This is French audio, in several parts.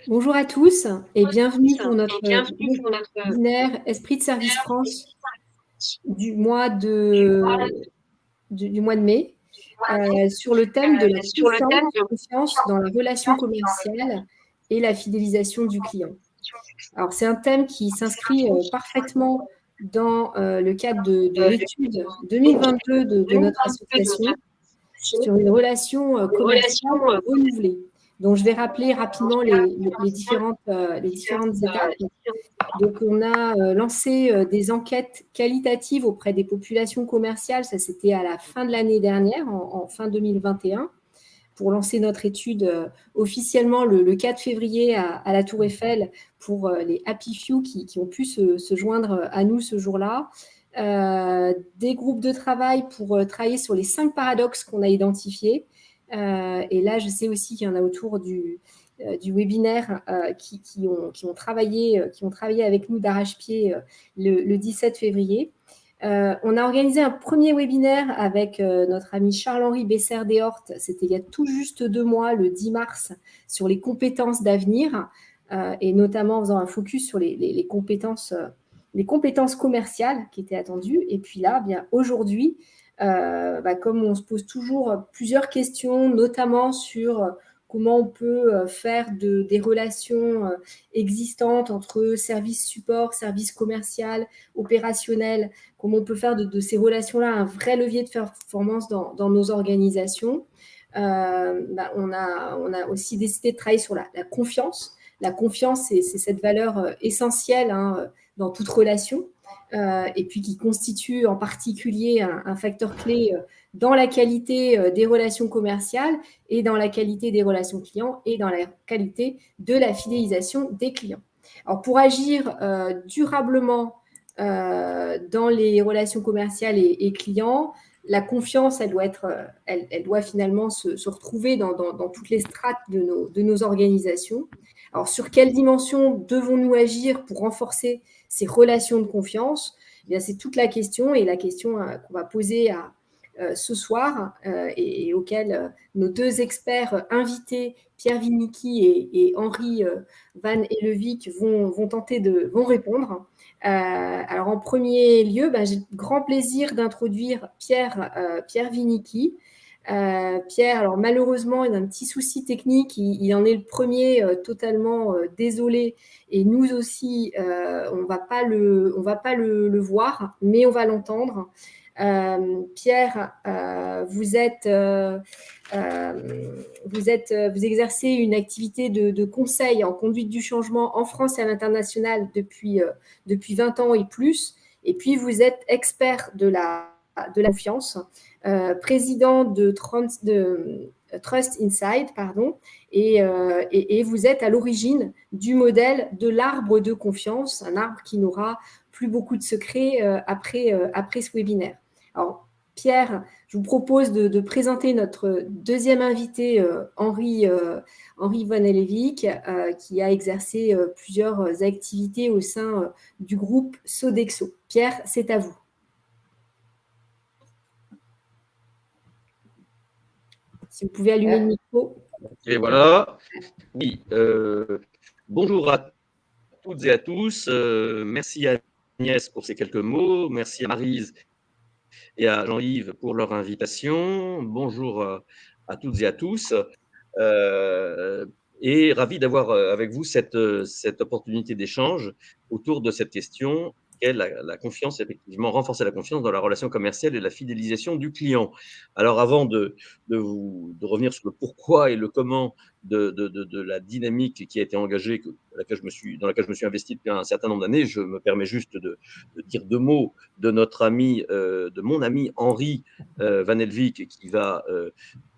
Bonjour à tous et bienvenue pour notre webinaire Esprit de Service France du mois de mai sur le thème de la confiance dans la relation commerciale et la fidélisation du client. Alors, c'est un thème qui s'inscrit parfaitement dans le cadre de l'étude 2022 de notre association sur une relation commerciale renouvelée. Donc, je vais rappeler rapidement les différentes étapes. Donc, on a lancé des enquêtes qualitatives auprès des populations commerciales. Ça, c'était à la fin de l'année dernière, en fin 2021, pour lancer notre étude officiellement le 4 février à la Tour Eiffel pour les Happy Few qui ont pu se joindre à nous ce jour-là. Des groupes de travail pour travailler sur les 5 paradoxes qu'on a identifiés. Et là, je sais aussi qu'il y en a autour du webinaire qui ont travaillé avec nous d'arrache-pied le 17 février. On a organisé un premier webinaire avec notre ami Charles-Henri Besser-Deshortes, c'était il y a tout juste 2 mois, le 10 mars, sur les compétences d'avenir, et notamment en faisant un focus sur les compétences commerciales qui étaient attendues. Et puis là, bien aujourd'hui, comme on se pose toujours plusieurs questions, notamment sur comment on peut faire des relations existantes entre service support, service commercial, opérationnel, comment on peut faire de ces relations-là un vrai levier de performance dans nos organisations. On a aussi décidé de travailler sur la confiance. La confiance, c'est cette valeur essentielle dans toute relation, et puis qui constitue en particulier un facteur clé dans la qualité des relations commerciales et dans la qualité des relations clients et dans la qualité de la fidélisation des clients. Alors, pour agir durablement dans les relations commerciales et clients, la confiance, elle doit finalement se retrouver dans toutes les strates de nos organisations. Alors, sur quelle dimension devons-nous agir pour renforcer ces relations de confiance? Eh bien, c'est toute la question, et la question qu'on va poser ce soir et auquel nos 2 experts invités, Pierre Vinicki et Henri Van Hellevik, vont répondre. Alors, en premier lieu, j'ai le grand plaisir d'introduire Pierre Vinicki. Pierre, alors malheureusement, il a un petit souci technique, il en est le premier totalement désolé, et nous aussi, on va pas le voir, mais on va l'entendre. Pierre, vous exercez une activité de conseil en conduite du changement en France et à l'international depuis 20 ans et plus, et puis vous êtes expert de la confiance, président de Trust Inside, et vous êtes à l'origine du modèle de l'arbre de confiance, un arbre qui n'aura plus beaucoup de secrets après ce webinaire. Alors, Pierre, je vous propose de présenter notre deuxième invité, Henri Van Hellevik, qui a exercé plusieurs activités au sein du groupe Sodexo. Pierre, c'est à vous. Si vous pouvez allumer le micro. Et voilà. Oui. Bonjour à toutes et à tous. Merci à Agnès pour ces quelques mots. Merci à Maryse et à Jean-Yves pour leur invitation. Bonjour à toutes et à tous. Et ravi d'avoir avec vous cette opportunité d'échange autour de cette question qu'est la confiance, effectivement, renforcer la confiance dans la relation commerciale et la fidélisation du client. Alors, avant de revenir sur le pourquoi et le comment de la dynamique qui a été engagée, dans laquelle je me suis investi depuis un certain nombre d'années, je me permets juste de dire 2 mots de mon ami Henri Van Hellevik,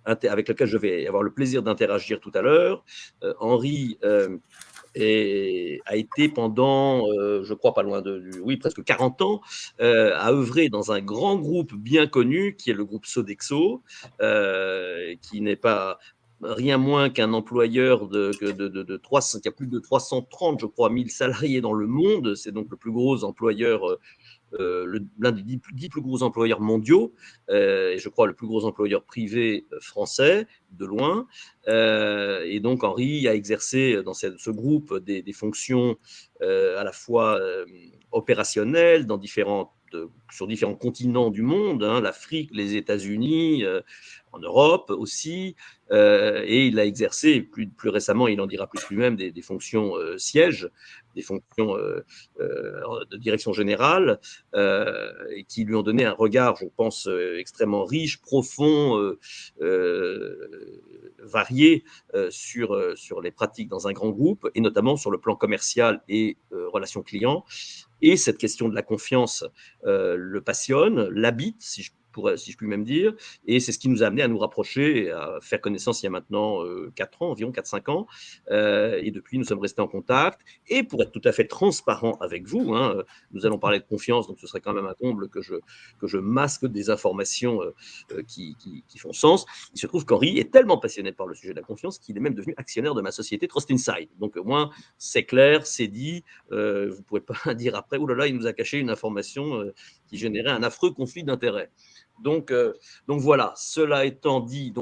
avec lequel je vais avoir le plaisir d'interagir tout à l'heure. Henri a été pendant, je crois, pas loin presque 40 ans, à œuvrer dans un grand groupe bien connu qui est le groupe Sodexo, qui n'est pas rien moins qu'un employeur qui a plus de 330, je crois, 1000 salariés dans le monde. C'est donc le plus gros employeur l'un des 10 plus gros employeurs mondiaux, et je crois le plus gros employeur privé français, de loin. Et donc Henri a exercé dans ce groupe des fonctions à la fois opérationnelles sur différents continents du monde, hein, l'Afrique, les États-Unis, en Europe aussi, et il a exercé plus récemment, il en dira plus lui-même, des fonctions sièges, des fonctions de direction générale, et qui lui ont donné un regard, je pense, extrêmement riche, profond, varié sur les pratiques dans un grand groupe, et notamment sur le plan commercial et relations clients. Et cette question de la confiance le passionne, l'habite, si je puis même dire, et c'est ce qui nous a amené à nous rapprocher et à faire connaissance il y a maintenant 4 ans, environ 4-5 ans, et depuis nous sommes restés en contact. Et pour être tout à fait transparent avec vous, hein, nous allons parler de confiance, donc ce serait quand même un comble que je masque des informations qui font sens. Il se trouve qu'Henri est tellement passionné par le sujet de la confiance qu'il est même devenu actionnaire de ma société Trust Inside. Donc au moins c'est clair, c'est dit, vous ne pourrez pas dire après, oh là là, il nous a caché une information qui générait un affreux conflit d'intérêts. Donc voilà, cela étant dit,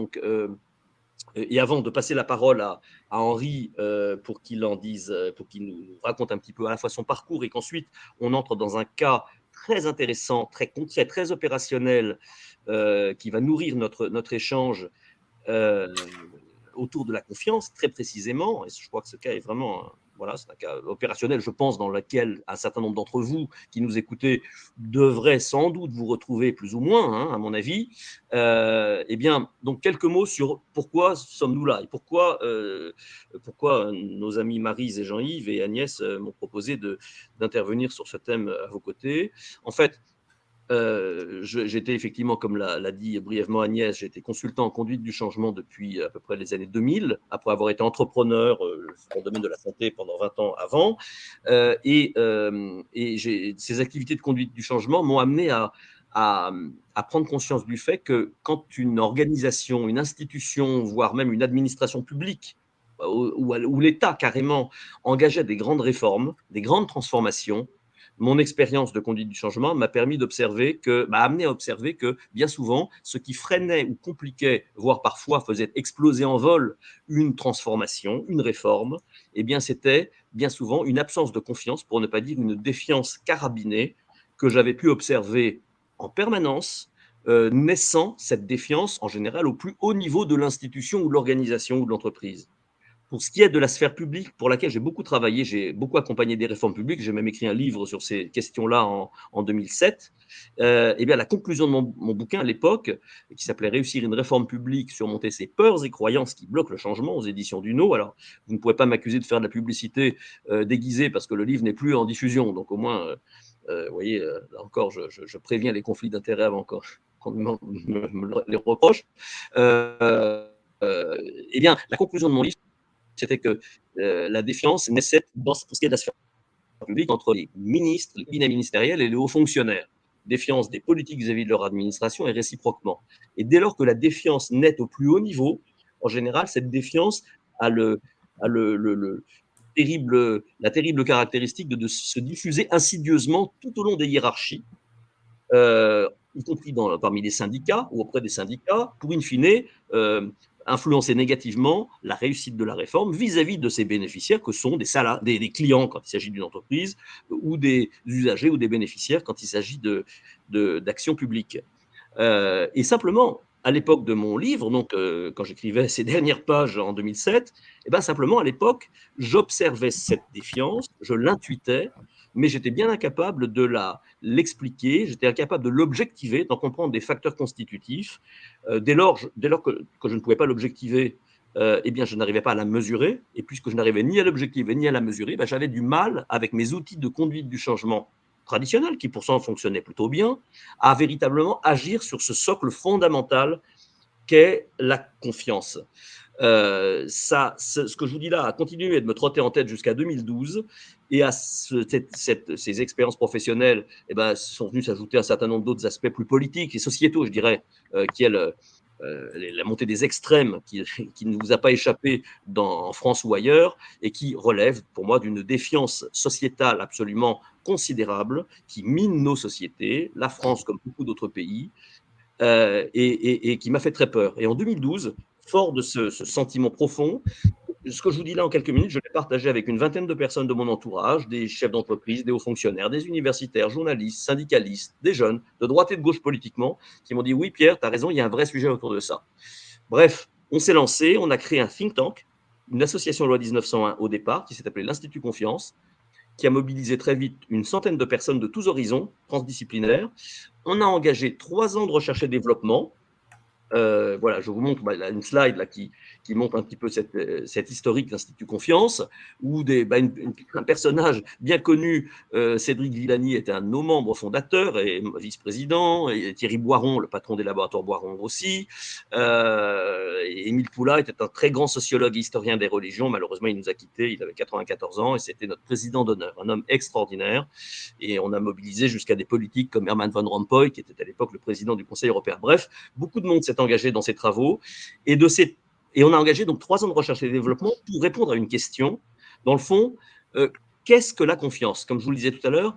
et avant de passer la parole à Henri pour qu'il nous raconte un petit peu à la fois son parcours et qu'ensuite on entre dans un cas très intéressant, très concret, très opérationnel qui va nourrir notre échange autour de la confiance, très précisément. Et je crois que ce cas est vraiment c'est un cas opérationnel, je pense, dans lequel un certain nombre d'entre vous qui nous écoutez devraient sans doute vous retrouver plus ou moins, hein, à mon avis. Eh bien, donc quelques mots sur pourquoi sommes-nous là et pourquoi nos amis Maryse et Jean-Yves et Agnès m'ont proposé d'intervenir sur ce thème à vos côtés. En fait, j'étais effectivement, comme l'a dit brièvement Agnès, j'étais consultant en conduite du changement depuis à peu près les années 2000, après avoir été entrepreneur dans le domaine de la santé pendant 20 ans avant. Ces activités de conduite du changement m'ont amené à prendre conscience du fait que quand une organisation, une institution, voire même une administration publique, ou l'État carrément engageait des grandes réformes, des grandes transformations, mon expérience de conduite du changement m'a amené à observer que bien souvent, ce qui freinait ou compliquait, voire parfois faisait exploser en vol une transformation, une réforme, eh bien, c'était bien souvent une absence de confiance, pour ne pas dire une défiance carabinée, que j'avais pu observer en permanence, naissant cette défiance en général au plus haut niveau de l'institution ou de l'organisation ou de l'entreprise. Pour ce qui est de la sphère publique, pour laquelle j'ai beaucoup travaillé, j'ai beaucoup accompagné des réformes publiques, j'ai même écrit un livre sur ces questions-là en 2007. Eh bien, la conclusion de mon bouquin à l'époque, qui s'appelait Réussir une réforme publique, surmonter ses peurs et croyances qui bloquent le changement, aux éditions Duno. Alors, vous ne pouvez pas m'accuser de faire de la publicité déguisée parce que le livre n'est plus en diffusion. Donc, au moins, vous voyez, là encore, je préviens les conflits d'intérêts avant qu'on me les reproche. Eh bien, la conclusion de mon livre, c'était que la défiance naissait pour ce qui est de la sphère publique entre les ministres, les cabinets ministériels et les hauts fonctionnaires. Défiance des politiques vis-à-vis de leur administration et réciproquement. Et dès lors que la défiance naît au plus haut niveau, en général, cette défiance a la terrible caractéristique de se diffuser insidieusement tout au long des hiérarchies, y compris parmi les syndicats ou auprès des syndicats, pour in fine influencer négativement la réussite de la réforme vis-à-vis de ses bénéficiaires, que sont des clients quand il s'agit d'une entreprise, ou des usagers ou des bénéficiaires quand il s'agit d'actions publiques. Et simplement, à l'époque de mon livre, donc quand j'écrivais ces dernières pages en 2007, et ben simplement à l'époque, j'observais cette défiance, je l'intuitais, mais j'étais bien incapable de l'expliquer, j'étais incapable de l'objectiver, d'en comprendre des facteurs constitutifs. Dès lors que je ne pouvais pas l'objectiver, eh bien, je n'arrivais pas à la mesurer, et puisque je n'arrivais ni à l'objectiver ni à la mesurer, ben, j'avais du mal avec mes outils de conduite du changement traditionnels, qui pourtant fonctionnaient plutôt bien, à véritablement agir sur ce socle fondamental qu'est la confiance. Ce que je vous dis là a continué de me trotter en tête jusqu'à 2012, et à ces expériences professionnelles sont venues s'ajouter un certain nombre d'autres aspects plus politiques et sociétaux, je dirais, qui est la montée des extrêmes qui ne vous a pas échappé en France ou ailleurs, et qui relève pour moi d'une défiance sociétale absolument considérable qui mine nos sociétés, la France comme beaucoup d'autres pays, et qui m'a fait très peur. Et en 2012, fort de ce sentiment profond, ce que je vous dis là en quelques minutes, je l'ai partagé avec une vingtaine de personnes de mon entourage, des chefs d'entreprise, des hauts fonctionnaires, des universitaires, journalistes, syndicalistes, des jeunes, de droite et de gauche politiquement, qui m'ont dit oui Pierre, tu as raison, il y a un vrai sujet autour de ça. Bref, on s'est lancé, on a créé un think tank, une association loi 1901 au départ, qui s'est appelée l'Institut Confiance, qui a mobilisé très vite une centaine de personnes de tous horizons, transdisciplinaires. On a engagé 3 ans de recherche et développement. Voilà, je vous montre une slide là, qui montre un petit peu cette historique d'Institut Confiance, où un personnage bien connu, Cédric Villani, était un de nos membres fondateurs et vice-président, et Thierry Boiron, le patron des laboratoires Boiron aussi. Et Émile Poula était un très grand sociologue et historien des religions. Malheureusement, il nous a quittés, il avait 94 ans, et c'était notre président d'honneur, un homme extraordinaire. Et on a mobilisé jusqu'à des politiques comme Herman Van Rompuy, qui était à l'époque le président du Conseil européen. Bref, beaucoup de monde s'est engagé dans ces travaux, et on a engagé donc 3 ans de recherche et développement pour répondre à une question. Dans le fond, qu'est-ce que la confiance? Comme je vous le disais tout à l'heure,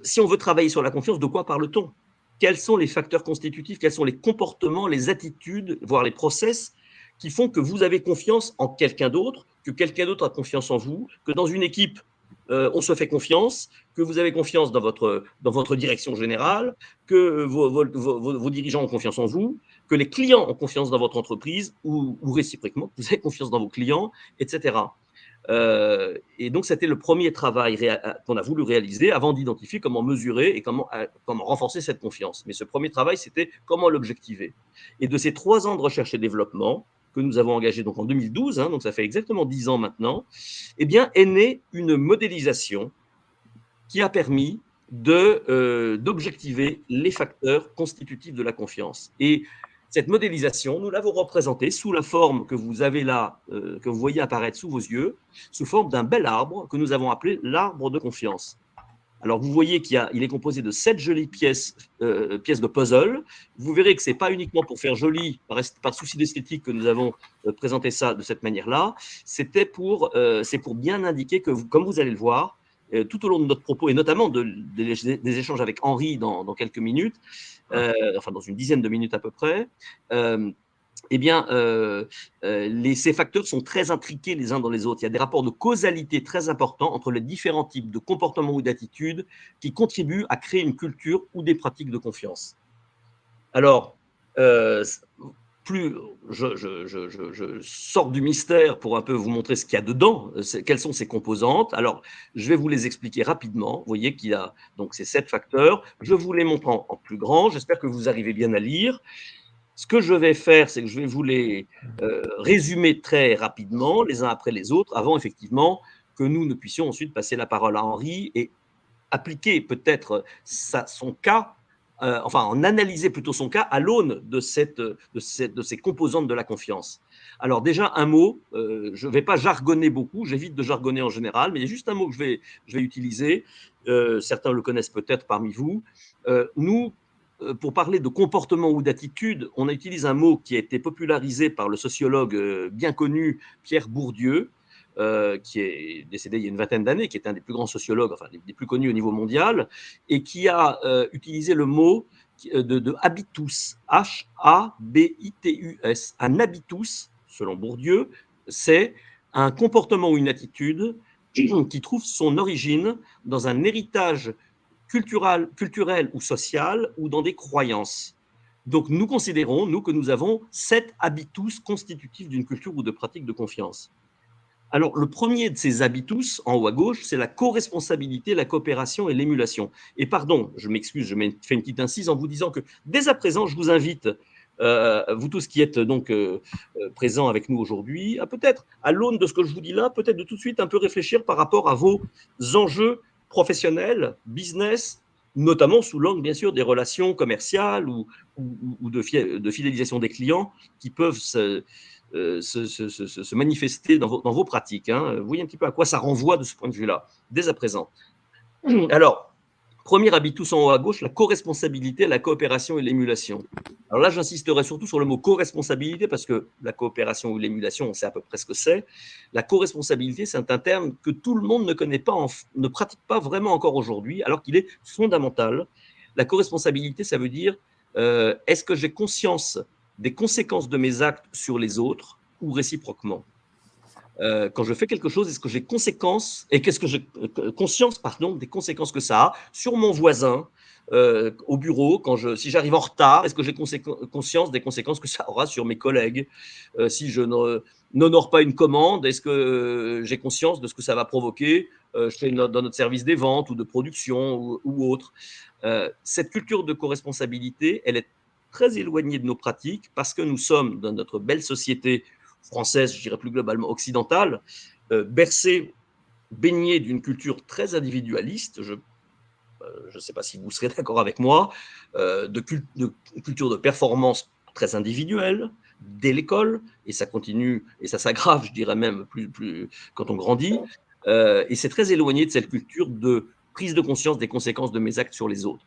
si on veut travailler sur la confiance, de quoi parle-t-on? Quels sont les facteurs constitutifs? Quels sont les comportements, les attitudes, voire les process qui font que vous avez confiance en quelqu'un d'autre, que quelqu'un d'autre a confiance en vous, que dans une équipe, on se fait confiance, que vous avez confiance dans votre direction générale, que vos dirigeants ont confiance en vous, que les clients ont confiance dans votre entreprise, ou réciproquement, que vous avez confiance dans vos clients, etc. Et donc, c'était le premier travail qu'on a voulu réaliser avant d'identifier comment mesurer et comment renforcer cette confiance. Mais ce premier travail, c'était comment l'objectiver. Et de ces 3 ans de recherche et développement que nous avons engagés donc en 2012, donc ça fait exactement 10 ans maintenant, eh bien, est née une modélisation qui a permis d'objectiver les facteurs constitutifs de la confiance. Et cette modélisation, nous l'avons représentée sous la forme que vous avez là, que vous voyez apparaître sous vos yeux, sous forme d'un bel arbre que nous avons appelé l'arbre de confiance. Alors, vous voyez qu'il est composé de 7 jolies pièces de puzzle. Vous verrez que ce n'est pas uniquement pour faire joli, par souci d'esthétique, que nous avons présenté ça de cette manière-là. C'est pour bien indiquer que, comme vous allez le voir, tout au long de notre propos, et notamment des échanges avec Henri dans quelques minutes, enfin dans une dizaine de minutes à peu près, eh bien, ces facteurs sont très intriqués les uns dans les autres. Il y a des rapports de causalité très importants entre les différents types de comportements ou d'attitudes qui contribuent à créer une culture ou des pratiques de confiance. Alors, plus je sors du mystère pour un peu vous montrer ce qu'il y a dedans, quelles sont ces composantes. Alors, je vais vous les expliquer rapidement. Vous voyez qu'il y a donc ces 7 facteurs. Je vous les montre en plus grand. J'espère que vous arrivez bien à lire. Ce que je vais faire, c'est que je vais vous les résumer très rapidement, les uns après les autres, avant effectivement que nous ne puissions ensuite passer la parole à Henri et appliquer peut-être son cas, enfin en analyser plutôt son cas à l'aune de ces composantes de la confiance. Alors déjà un mot, je ne vais pas jargonner beaucoup, j'évite de jargonner en général, mais il y a juste un mot que je vais utiliser, certains le connaissent peut-être parmi vous. Nous, pour parler de comportement ou d'attitude, on utilise un mot qui a été popularisé par le sociologue bien connu Pierre Bourdieu, qui est décédé il y a une vingtaine d'années, qui est un des plus grands sociologues, enfin des plus connus au niveau mondial, et qui a utilisé le mot de habitus, H-A-B-I-T-U-S. Un habitus, selon Bourdieu, c'est un comportement ou une attitude qui trouve son origine dans un héritage culturel ou social ou dans des croyances. Donc nous considérons, nous, que nous avons 7 habitus constitutifs d'une culture ou de pratique de confiance. Alors, le premier de ces habitus, en haut à gauche, c'est la co-responsabilité, la coopération et l'émulation. Et pardon, je m'excuse, je fais une petite incise en vous disant que dès à présent, je vous invite, vous tous qui êtes donc présents avec nous aujourd'hui, à peut-être, à l'aune de ce que je vous dis là, peut-être de tout de suite un peu réfléchir par rapport à vos enjeux professionnels, business, notamment sous l'angle, bien sûr, des relations commerciales ou de fidélisation des clients qui peuvent se manifester dans vos pratiques. Hein. Vous voyez un petit peu à quoi ça renvoie de ce point de vue-là, dès à présent. Alors, Premier habitus en haut à gauche, la co-responsabilité, la coopération et l'émulation. Alors là, j'insisterai surtout sur le mot co-responsabilité parce que la coopération ou l'émulation, on sait à peu près ce que c'est. La co-responsabilité, c'est un terme que tout le monde ne connaît pas, ne pratique pas vraiment encore aujourd'hui, alors qu'il est fondamental. La co-responsabilité, ça veut dire est-ce que j'ai conscience des conséquences de mes actes sur les autres ou réciproquement? Quand je fais quelque chose, est-ce que j'ai conscience des conséquences que ça a sur mon voisin au bureau, si j'arrive en retard, est-ce que j'ai conscience des conséquences que ça aura sur mes collègues si je n'honore pas une commande, est-ce que j'ai conscience de ce que ça va provoquer dans notre service des ventes ou de production ou autre. Cette culture de co-responsabilité, elle est très éloignée de nos pratiques parce que nous sommes dans notre belle société française, je dirais plus globalement occidentale, bercée, baignée d'une culture très individualiste. Je ne sais pas si vous serez d'accord avec moi, de culture de performance très individuelle dès l'école, et ça continue, et ça s'aggrave, je dirais même, plus quand on grandit. Et c'est très éloigné de cette culture de prise de conscience des conséquences de mes actes sur les autres.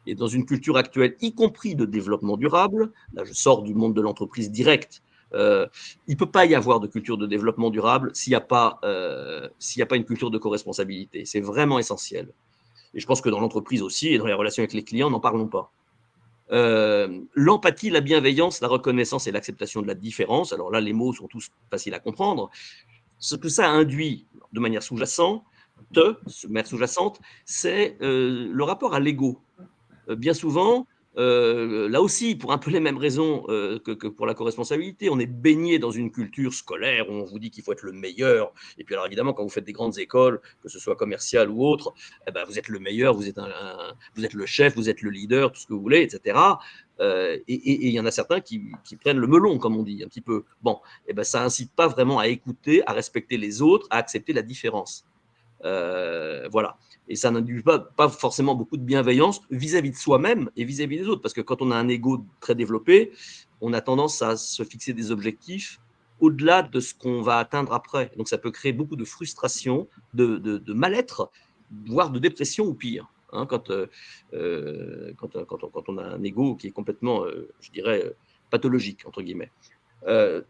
Et dans une culture actuelle, y compris de développement durable, là je sors du monde de l'entreprise directe, il ne peut pas y avoir de culture de développement durable s'il n'y a pas une culture de co-responsabilité. C'est vraiment essentiel. Et je pense que dans l'entreprise aussi et dans les relations avec les clients, n'en parlons pas. L'empathie, la bienveillance, la reconnaissance et l'acceptation de la différence. Alors là, les mots sont tous faciles à comprendre. Ce que ça induit de manière sous-jacente, c'est le rapport à l'ego. Bien souvent, là aussi, pour un peu les mêmes raisons que pour la co-responsabilité, on est baigné dans une culture scolaire où on vous dit qu'il faut être le meilleur. Et puis alors évidemment, quand vous faites des grandes écoles, que ce soit commerciales ou autres, eh ben, vous êtes le meilleur, vous êtes le chef, vous êtes le leader, tout ce que vous voulez, etc. Et il y en a certains qui prennent le melon, comme on dit, un petit peu. Bon, eh ben, ça incite pas vraiment à écouter, à respecter les autres, à accepter la différence. Voilà. Et ça n'induit pas forcément beaucoup de bienveillance vis-à-vis de soi-même et vis-à-vis des autres. Parce que quand on a un ego très développé, on a tendance à se fixer des objectifs au-delà de ce qu'on va atteindre après. Donc ça peut créer beaucoup de frustration, de mal-être, voire de dépression ou pire. Hein, quand on a un ego qui est complètement, je dirais, pathologique, entre guillemets.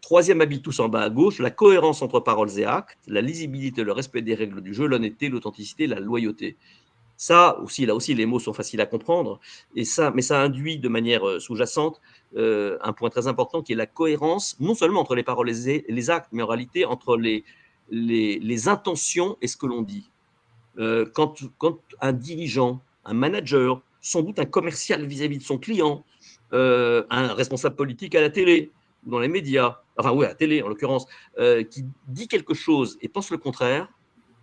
Troisième habitus en bas à gauche, la cohérence entre paroles et actes, la lisibilité, le respect des règles du jeu, l'honnêteté, l'authenticité, la loyauté. Ça aussi, là aussi, les mots sont faciles à comprendre, mais ça induit de manière sous-jacente un point très important qui est la cohérence, non seulement entre les paroles et les actes, mais en réalité entre les intentions et ce que l'on dit. Quand un dirigeant, un manager, sans doute un commercial vis-à-vis de son client, un responsable politique à la télé ou dans les médias, enfin oui, à la télé en l'occurrence, qui dit quelque chose et pense le contraire,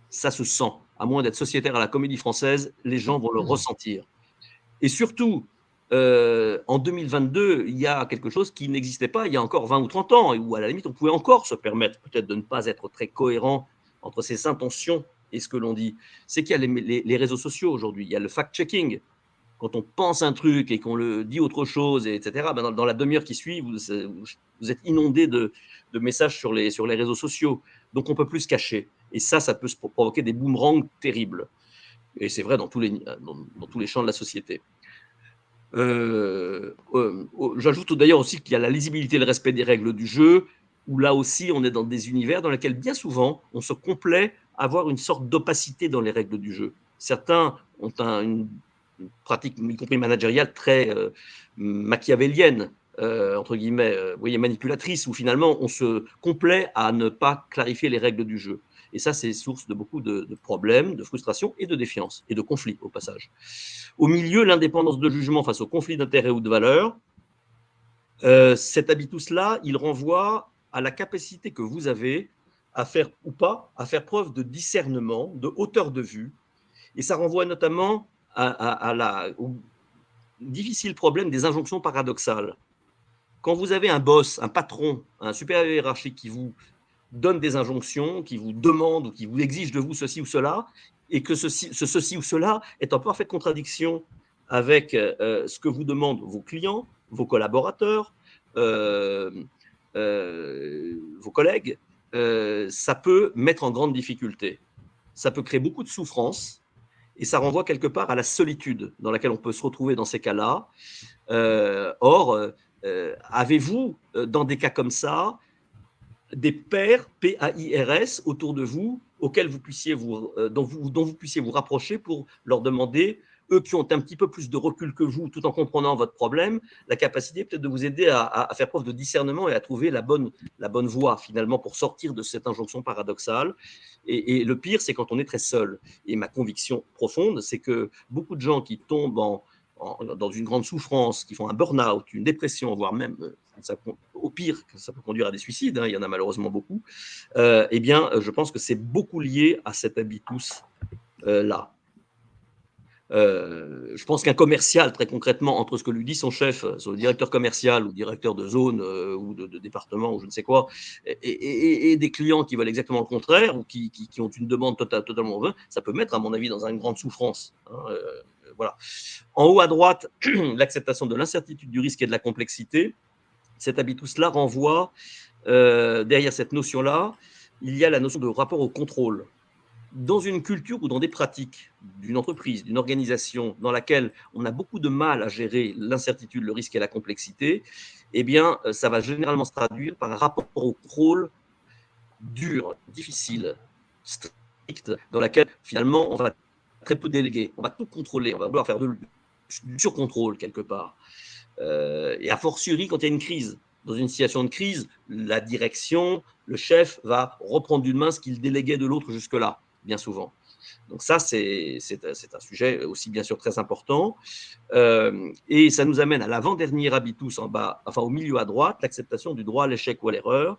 ça se sent. À moins d'être sociétaire à la Comédie Française, les gens vont le ressentir. Et surtout, en 2022, il y a quelque chose qui n'existait pas il y a encore 20 ou 30 ans, et où à la limite, on pouvait encore se permettre peut-être de ne pas être très cohérent entre ses intentions et ce que l'on dit. C'est qu'il y a les réseaux sociaux aujourd'hui, il y a le fact-checking. Quand on pense un truc et qu'on le dit autre chose, etc., ben dans la demi-heure qui suit, vous êtes inondé de messages sur les réseaux sociaux. Donc, on ne peut plus se cacher. Et ça peut provoquer des boomerangs terribles. Et c'est vrai dans tous les champs de la société. J'ajoute d'ailleurs aussi qu'il y a la lisibilité et le respect des règles du jeu, où là aussi on est dans des univers dans lesquels bien souvent on se complaît à avoir une sorte d'opacité dans les règles du jeu. Certains ont une pratique, y compris managériale, très machiavélienne, entre guillemets, vous voyez, manipulatrice, où finalement on se complaît à ne pas clarifier les règles du jeu. Et ça, c'est source de beaucoup de problèmes, de frustration et de défiance, et de conflits au passage. Au milieu, l'indépendance de jugement face aux conflits d'intérêts ou de valeurs. Cet habitus-là, il renvoie à la capacité que vous avez à faire ou pas, à faire preuve de discernement, de hauteur de vue. Et ça renvoie notamment au difficile problème des injonctions paradoxales. Quand vous avez un boss, un patron, un supérieur hiérarchique qui vous donne des injonctions, qui vous demande ou qui vous exige de vous ceci ou cela, et que ceci ou cela est en parfaite contradiction avec ce que vous demandent vos clients, vos collaborateurs, vos collègues, ça peut mettre en grande difficulté. Ça peut créer beaucoup de souffrance et ça renvoie quelque part à la solitude dans laquelle on peut se retrouver dans ces cas-là. Or, avez-vous, dans des cas comme ça, des pairs, P-A-I-R-S, autour de vous, auxquels vous puissiez dont vous puissiez vous rapprocher pour leur demander, eux qui ont un petit peu plus de recul que vous, tout en comprenant votre problème, la capacité peut-être de vous aider à faire preuve de discernement et à trouver la bonne voie, finalement, pour sortir de cette injonction paradoxale. Et le pire, c'est quand on est très seul. Et ma conviction profonde, c'est que beaucoup de gens qui tombent dans une grande souffrance, qui font un burn-out, une dépression, voire même, au pire, ça peut conduire à des suicides, hein, il y en a malheureusement beaucoup, eh bien, je pense que c'est beaucoup lié à cet habitus-là. Je pense qu'un commercial, très concrètement, entre ce que lui dit son chef, son directeur commercial ou directeur de zone ou de département ou je ne sais quoi, et des clients qui veulent exactement le contraire ou qui ont une demande totalement vaine, ça peut mettre, à mon avis, dans une grande souffrance. Hein, voilà. En haut à droite, l'acceptation de l'incertitude, du risque et de la complexité. Cet habitus-là renvoie, derrière cette notion-là, il y a la notion de rapport au contrôle. Dans une culture ou dans des pratiques d'une entreprise, d'une organisation dans laquelle on a beaucoup de mal à gérer l'incertitude, le risque et la complexité, eh bien, ça va généralement se traduire par un rapport au contrôle dur, difficile, strict, dans laquelle finalement on va très peu déléguer, on va tout contrôler, on va vouloir faire du surcontrôle quelque part. Et a fortiori quand il y a une crise. Dans une situation de crise, la direction, le chef va reprendre d'une main ce qu'il déléguait de l'autre jusque-là, bien souvent. Donc ça, c'est un sujet aussi bien sûr très important. Et ça nous amène à l'avant-dernier habitus en bas, enfin au milieu à droite, l'acceptation du droit à l'échec ou à l'erreur,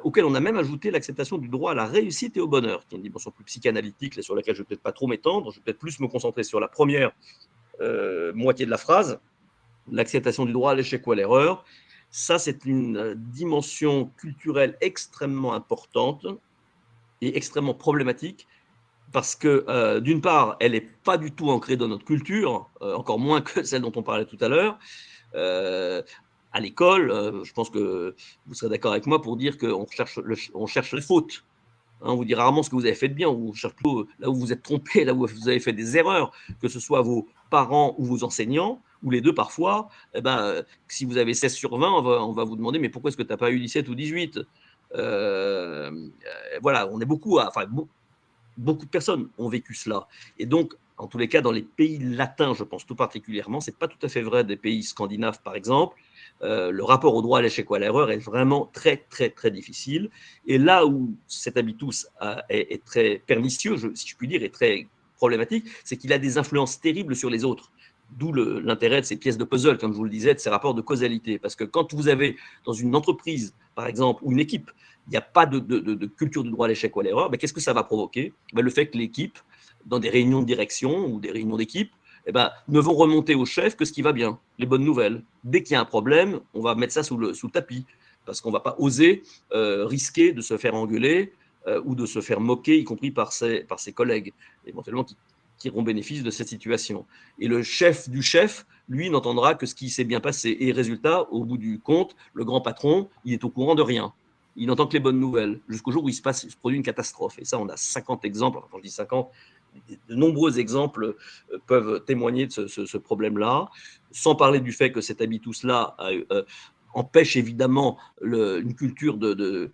auquel on a même ajouté l'acceptation du droit à la réussite et au bonheur, qui est une dimension plus psychanalytique, sur laquelle je ne vais peut-être pas trop m'étendre, je vais peut-être plus me concentrer sur la première moitié de la phrase, l'acceptation du droit à l'échec ou à l'erreur. Ça, c'est une dimension culturelle extrêmement importante et extrêmement problématique parce que, d'une part, elle n'est pas du tout ancrée dans notre culture, encore moins que celle dont on parlait tout à l'heure. À l'école, je pense que vous serez d'accord avec moi pour dire qu'on cherche les fautes. Hein, on vous dit rarement ce que vous avez fait de bien, on cherche plutôt là où vous êtes trompé, là où vous avez fait des erreurs, que ce soit vos parents ou vos enseignants, ou les deux parfois. Eh ben, si vous avez 16 sur 20, on va vous demander mais pourquoi est-ce que tu n'as pas eu 17 ou 18 Voilà, on est beaucoup beaucoup de personnes ont vécu cela. Et donc, en tous les cas, dans les pays latins, je pense tout particulièrement, c'est pas tout à fait vrai des pays scandinaves, par exemple. Le rapport au droit à l'échec ou à l'erreur est vraiment très, très, très difficile. Et là où cet habitus est très pernicieux, si je puis dire, est très problématique, c'est qu'il a des influences terribles sur les autres. D'où l'intérêt de ces pièces de puzzle, comme je vous le disais, de ces rapports de causalité. Parce que quand vous avez dans une entreprise, par exemple, ou une équipe, il n'y a pas de culture du droit à l'échec ou à l'erreur, mais qu'est-ce que ça va provoquer? Le fait que l'équipe, dans des réunions de direction ou des réunions d'équipe, ne vont remonter au chef que ce qui va bien, les bonnes nouvelles. Dès qu'il y a un problème, on va mettre ça sous le tapis, parce qu'on ne va pas oser risquer de se faire engueuler ou de se faire moquer, y compris par ses collègues, éventuellement qui tireront bénéfice de cette situation. Et le chef du chef, lui, n'entendra que ce qui s'est bien passé. Et résultat, au bout du compte, le grand patron, il est au courant de rien. Il n'entend que les bonnes nouvelles, jusqu'au jour où il se produit une catastrophe. Et ça, on a 50 exemples, quand je dis 50, de nombreux exemples peuvent témoigner de ce problème-là, sans parler du fait que cet habitus-là empêche évidemment une culture de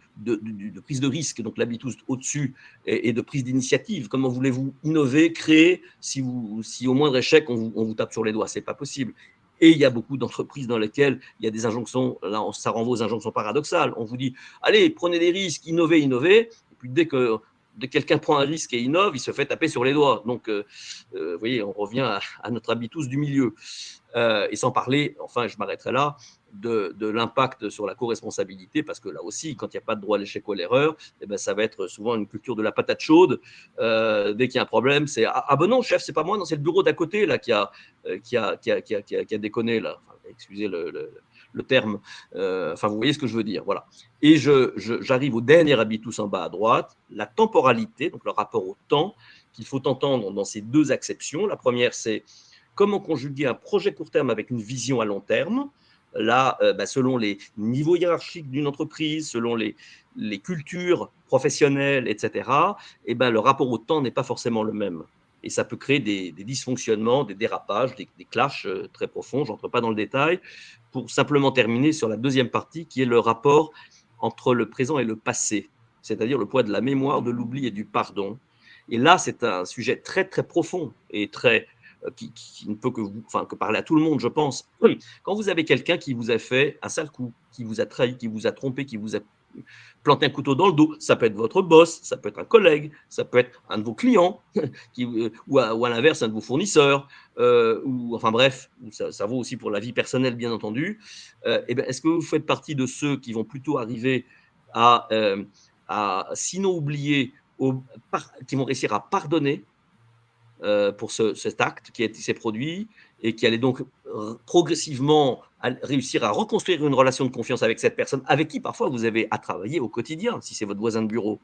prise de risque, donc l'habitus au-dessus, et de prise d'initiative. Comment voulez-vous innover, créer, si au moindre échec, on vous tape sur les doigts? Ce n'est pas possible. Et il y a beaucoup d'entreprises dans lesquelles il y a des injonctions, là ça renvoie aux injonctions paradoxales. On vous dit, allez, prenez des risques, innovez, et puis dès que quelqu'un prend un risque et innove, il se fait taper sur les doigts. Donc, vous voyez, on revient à notre habitus du milieu. Et sans parler, enfin, je m'arrêterai là, de l'impact sur la co-responsabilité, parce que là aussi, quand il n'y a pas de droit à l'échec ou à l'erreur, ça va être souvent une culture de la patate chaude. Dès qu'il y a un problème, c'est ah ben non, chef, c'est pas moi, non, c'est le bureau d'à côté là qui a déconné là. Enfin, excusez le terme. Enfin, vous voyez ce que je veux dire, voilà. Et j'arrive au dernier habitus en bas à droite, la temporalité, donc le rapport au temps, qu'il faut entendre dans ces deux acceptions. La première, c'est comment conjuguer un projet court terme avec une vision à long terme. Là, selon les niveaux hiérarchiques d'une entreprise, selon les cultures professionnelles, etc., le rapport au temps n'est pas forcément le même. et ça peut créer des dysfonctionnements, des dérapages, des clashs très profonds. Je n'entre pas dans le détail. Pour simplement terminer sur la deuxième partie, qui est le rapport entre le présent et le passé, c'est-à-dire le poids de la mémoire, de l'oubli et du pardon. Et là, c'est un sujet très, très profond et très, qui ne peut que parler à tout le monde, je pense. Quand vous avez quelqu'un qui vous a fait un sale coup, qui vous a trahi, qui vous a trompé, qui vous a planté un couteau dans le dos, ça peut être votre boss, ça peut être un collègue, ça peut être un de vos clients, ou à l'inverse, un de vos fournisseurs, ou enfin bref, ça vaut aussi pour la vie personnelle, bien entendu. Est-ce que vous faites partie de ceux qui vont plutôt arriver à, sinon oublier, qui vont réussir à pardonner pour cet acte qui s'est produit et qui allait donc progressivement réussir à reconstruire une relation de confiance avec cette personne, avec qui parfois vous avez à travailler au quotidien, si c'est votre voisin de bureau.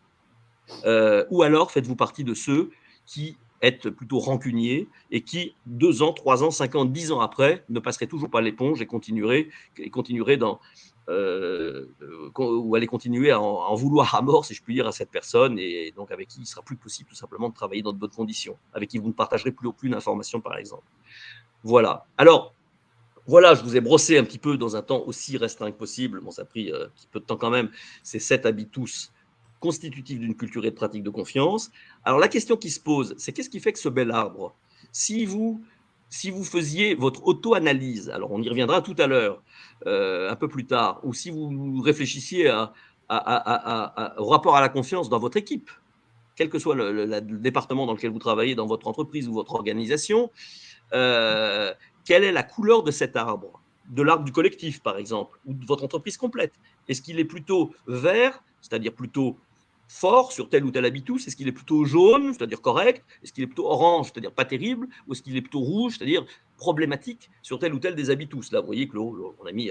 Ou alors faites-vous partie de ceux qui êtes plutôt rancuniers et qui, 2 ans, 3 ans, 5 ans, 10 ans après, ne passeraient toujours pas l'éponge et continueraient dans, ou aller continuer à en vouloir à mort, si je puis dire, à cette personne, et donc avec qui il sera plus possible tout simplement de travailler dans de bonnes conditions, avec qui vous ne partagerez plus aucune information, par exemple. Voilà. Alors, voilà, je vous ai brossé un petit peu dans un temps aussi restreint que possible. Bon, ça a pris un petit peu de temps quand même. Ces 7 habitus constitutifs d'une culture et de pratique de confiance. Alors, la question qui se pose, c'est qu'est-ce qui fait que ce bel arbre, si vous faisiez votre auto-analyse, alors on y reviendra tout à l'heure, un peu plus tard, ou si vous réfléchissiez au rapport à la confiance dans votre équipe, quel que soit le département dans lequel vous travaillez, dans votre entreprise ou votre organisation, quelle est la couleur de cet arbre, de l'arbre du collectif par exemple, ou de votre entreprise complète? Est-ce qu'il est plutôt vert, c'est-à-dire plutôt fort sur tel ou tel habitus? Est-ce qu'il est plutôt jaune, c'est-à-dire correct? Est-ce qu'il est plutôt orange, c'est-à-dire pas terrible? Ou est-ce qu'il est plutôt rouge, c'est-à-dire problématique sur tel ou tel des habitus? Là, vous voyez que on a mis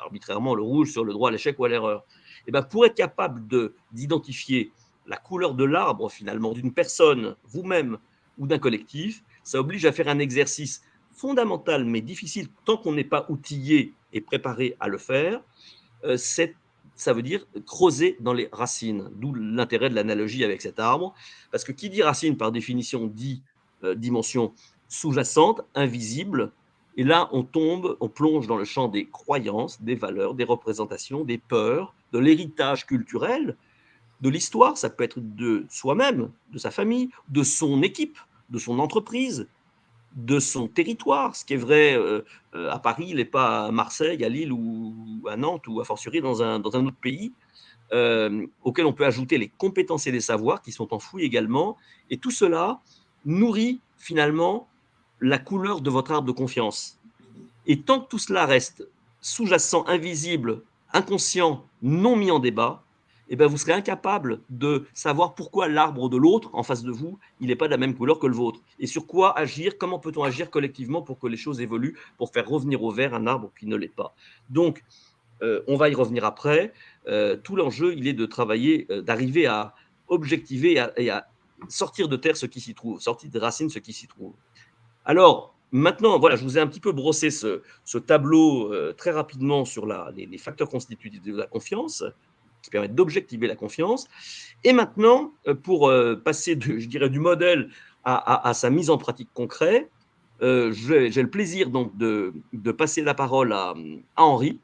arbitrairement le rouge sur le droit à l'échec ou à l'erreur. Et ben, pour être capable d'identifier la couleur de l'arbre finalement d'une personne, vous-même ou d'un collectif, ça oblige à faire un exercice fondamental mais difficile tant qu'on n'est pas outillé et préparé à le faire. Ça veut dire creuser dans les racines, d'où l'intérêt de l'analogie avec cet arbre, parce que qui dit racine par définition dit dimension sous-jacente, invisible, et là on plonge dans le champ des croyances, des valeurs, des représentations, des peurs, de l'héritage culturel, de l'histoire, ça peut être de soi-même, de sa famille, de son équipe, de son entreprise, de son territoire. Ce qui est vrai à Paris, il n'est pas à Marseille, à Lille ou à Nantes ou à fortiori dans un autre pays, auquel on peut ajouter les compétences et les savoirs qui sont enfouis également. Et tout cela nourrit finalement la couleur de votre arbre de confiance. Et tant que tout cela reste sous-jacent, invisible, inconscient, non mis en débat, eh bien, vous serez incapable de savoir pourquoi l'arbre de l'autre, en face de vous, il n'est pas de la même couleur que le vôtre. Et sur quoi agir, comment peut-on agir collectivement pour que les choses évoluent, pour faire revenir au vert un arbre qui ne l'est pas. Donc, on va y revenir après. Tout l'enjeu, il est de travailler, d'arriver à objectiver et à sortir de terre ce qui s'y trouve, sortir des racines ce qui s'y trouve. Alors, maintenant, voilà, je vous ai un petit peu brossé ce tableau très rapidement sur les facteurs constitutifs de la confiance, qui permettent d'objectiver la confiance. Et maintenant, pour passer, je dirais, du modèle à sa mise en pratique concrète, j'ai le plaisir donc de passer la parole à Henri,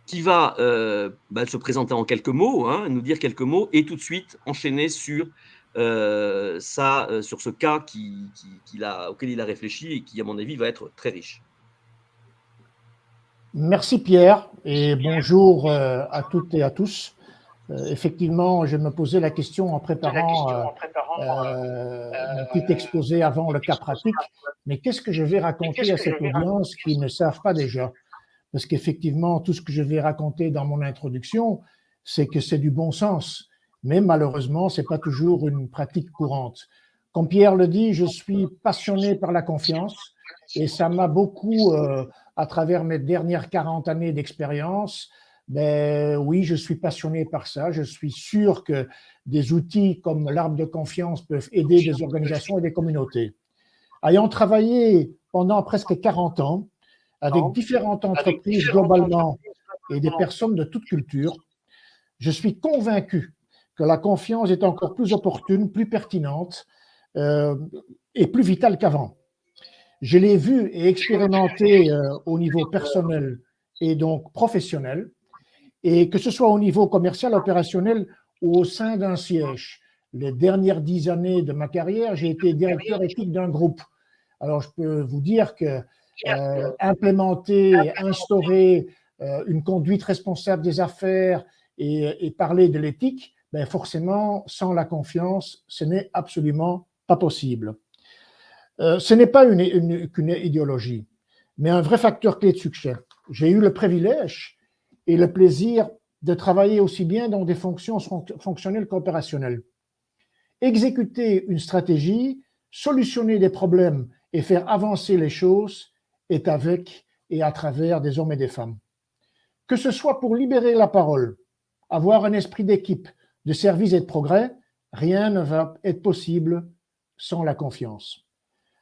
qui va se présenter en quelques mots, hein, nous dire quelques mots, et tout de suite enchaîner sur ce cas auquel il a réfléchi et qui, à mon avis, va être très riche. Merci Pierre et bonjour à toutes et à tous. Effectivement, je me posais la question en préparant mon petit exposé avant le cas pratique, mais qu'est-ce que je vais raconter à cette audience qui ne savent pas déjà? Parce qu'effectivement, tout ce que je vais raconter dans mon introduction, c'est que c'est du bon sens, mais malheureusement, ce n'est pas toujours une pratique courante. Comme Pierre le dit, je suis passionné par la confiance et ça m'a beaucoup, à travers mes dernières 40 années d'expérience, oui, je suis passionné par ça. Je suis sûr que des outils comme l'arbre de confiance peuvent aider des organisations et des communautés. Ayant travaillé pendant presque 40 ans, avec différentes entreprises globalement et des personnes de toutes cultures, je suis convaincu que la confiance est encore plus opportune, plus pertinente est plus vital qu'avant. Je l'ai vu et expérimenté au niveau personnel et donc professionnel, et que ce soit au niveau commercial, opérationnel ou au sein d'un siège. Les dernières 10 années de ma carrière, j'ai été directeur éthique d'un groupe. Alors, je peux vous dire que implémenter, instaurer une conduite responsable des affaires et parler de l'éthique, ben forcément, sans la confiance, ce n'est absolument pas possible. Ce n'est pas qu'une idéologie, mais un vrai facteur clé de succès. J'ai eu le privilège et le plaisir de travailler aussi bien dans des fonctions fonctionnelles qu'opérationnelles. Exécuter une stratégie, solutionner des problèmes et faire avancer les choses est avec et à travers des hommes et des femmes. Que ce soit pour libérer la parole, avoir un esprit d'équipe, de service et de progrès, rien ne va être possible sans la confiance.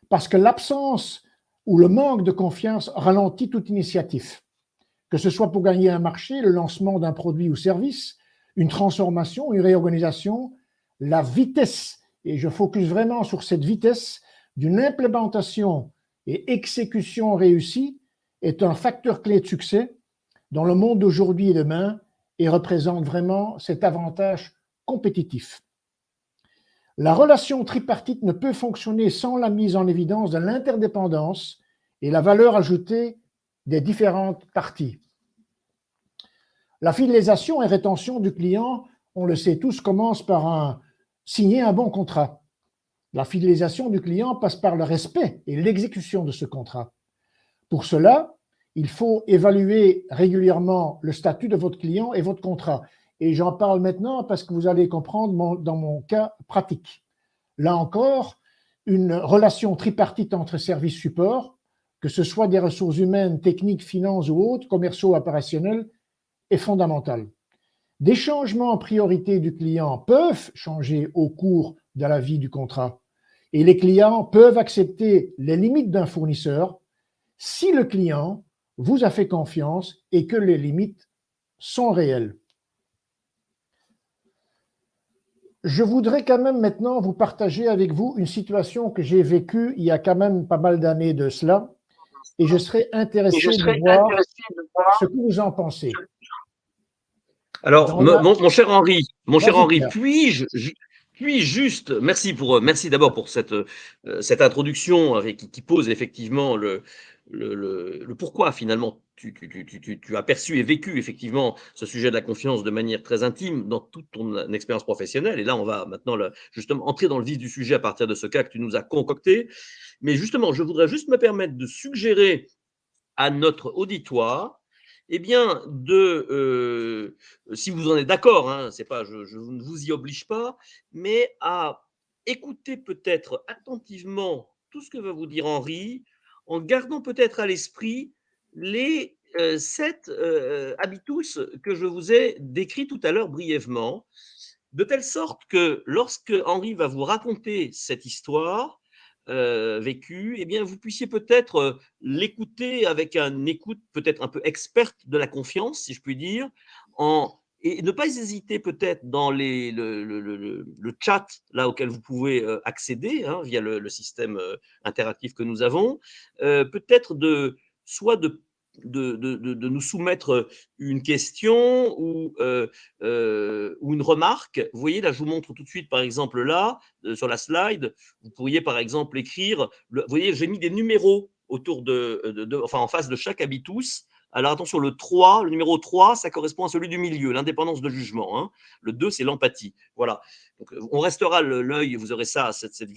Parce que l'absence ou le manque de confiance ralentit toute initiative. Que ce soit pour gagner un marché, le lancement d'un produit ou service, une transformation, une réorganisation, la vitesse, et je focus vraiment sur cette vitesse, d'une implémentation et exécution réussie est un facteur clé de succès dans le monde d'aujourd'hui et demain et représente vraiment cet avantage compétitif. La relation tripartite ne peut fonctionner sans la mise en évidence de l'interdépendance et la valeur ajoutée des différentes parties. La fidélisation et rétention du client, on le sait tous, commence par signer un bon contrat. La fidélisation du client passe par le respect et l'exécution de ce contrat. Pour cela, il faut évaluer régulièrement le statut de votre client et votre contrat. Et j'en parle maintenant parce que vous allez comprendre dans mon cas pratique. Là encore, une relation tripartite entre services support, que ce soit des ressources humaines, techniques, finances ou autres, commerciaux, opérationnels, est fondamentale. Des changements en priorité du client peuvent changer au cours de la vie du contrat et les clients peuvent accepter les limites d'un fournisseur si le client vous a fait confiance et que les limites sont réelles. Je voudrais quand même maintenant vous partager avec vous une situation que j'ai vécue il y a quand même pas mal d'années de cela et je serais intéressé de voir ce que vous en pensez. Alors, mon cher Henri, puis juste, merci d'abord pour cette introduction qui pose effectivement le pourquoi finalement tu as perçu et vécu effectivement ce sujet de la confiance de manière très intime dans toute ton expérience professionnelle. Et là, on va maintenant justement entrer dans le vif du sujet à partir de ce cas que tu nous as concocté. Mais justement, je voudrais juste me permettre de suggérer à notre auditoire, eh bien, si vous en êtes d'accord, hein, c'est pas, je ne vous y oblige pas, mais à écouter peut-être attentivement tout ce que va vous dire Henri, en gardant peut-être à l'esprit les 7 habitus que je vous ai décrits tout à l'heure brièvement, de telle sorte que lorsque Henri va vous raconter cette histoire, vécu, eh bien, vous puissiez peut-être l'écouter avec une écoute peut-être un peu experte de la confiance, si je puis dire, et ne pas hésiter peut-être dans le chat là auquel vous pouvez accéder hein, via le système interactif que nous avons, peut-être soit de nous soumettre une question ou une remarque. Vous voyez, là, je vous montre tout de suite, par exemple, là, sur la slide, vous pourriez, par exemple, écrire, vous voyez, j'ai mis des numéros autour enfin, en face de chaque habitus. Alors attention, le numéro 3, ça correspond à celui du milieu, l'indépendance de jugement. Hein. Le 2, c'est l'empathie. Voilà. Donc, on restera l'œil, vous aurez ça, cette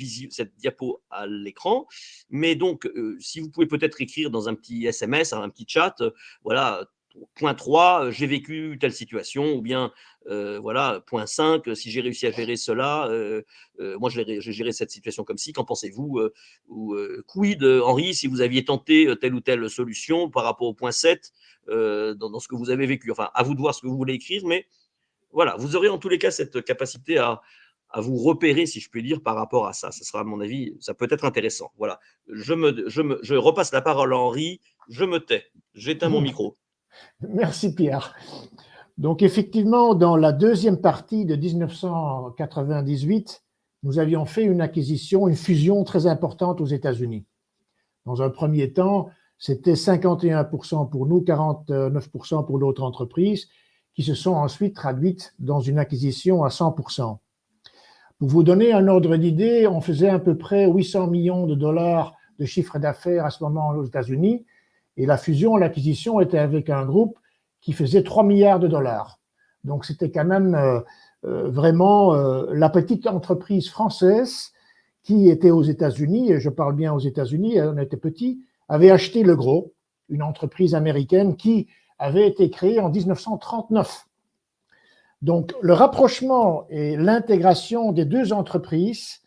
diapo à l'écran. Mais donc, si vous pouvez peut-être écrire dans un petit SMS, un petit chat, voilà, point 3, j'ai vécu telle situation, ou bien, voilà, point 5, si j'ai réussi à gérer cela, moi j'ai géré cette situation comme ci, qu'en pensez-vous ou quid, Henri, si vous aviez tenté telle ou telle solution par rapport au point 7 dans ce que vous avez vécu. Enfin, à vous de voir ce que vous voulez écrire, mais voilà, vous aurez en tous les cas cette capacité à vous repérer, si je puis dire, par rapport à ça. Ça sera, à mon avis, ça peut être intéressant. Voilà, je repasse la parole à Henri, je me tais, j'éteins mon micro. Merci Pierre. Donc effectivement, dans la deuxième partie de 1998, nous avions fait une acquisition, une fusion très importante aux États-Unis. Dans un premier temps, c'était 51% pour nous, 49% pour l'autre entreprise, qui se sont ensuite traduites dans une acquisition à 100%. Pour vous donner un ordre d'idée, on faisait à peu près 800 millions de dollars de chiffre d'affaires à ce moment aux États-Unis, et la fusion, l'acquisition était avec un groupe qui faisait 3 milliards de dollars. Donc c'était quand même vraiment la petite entreprise française qui était aux États-Unis, et je parle bien aux États-Unis, on était petit, avait acheté le gros, une entreprise américaine qui avait été créée en 1939. Donc le rapprochement et l'intégration des deux entreprises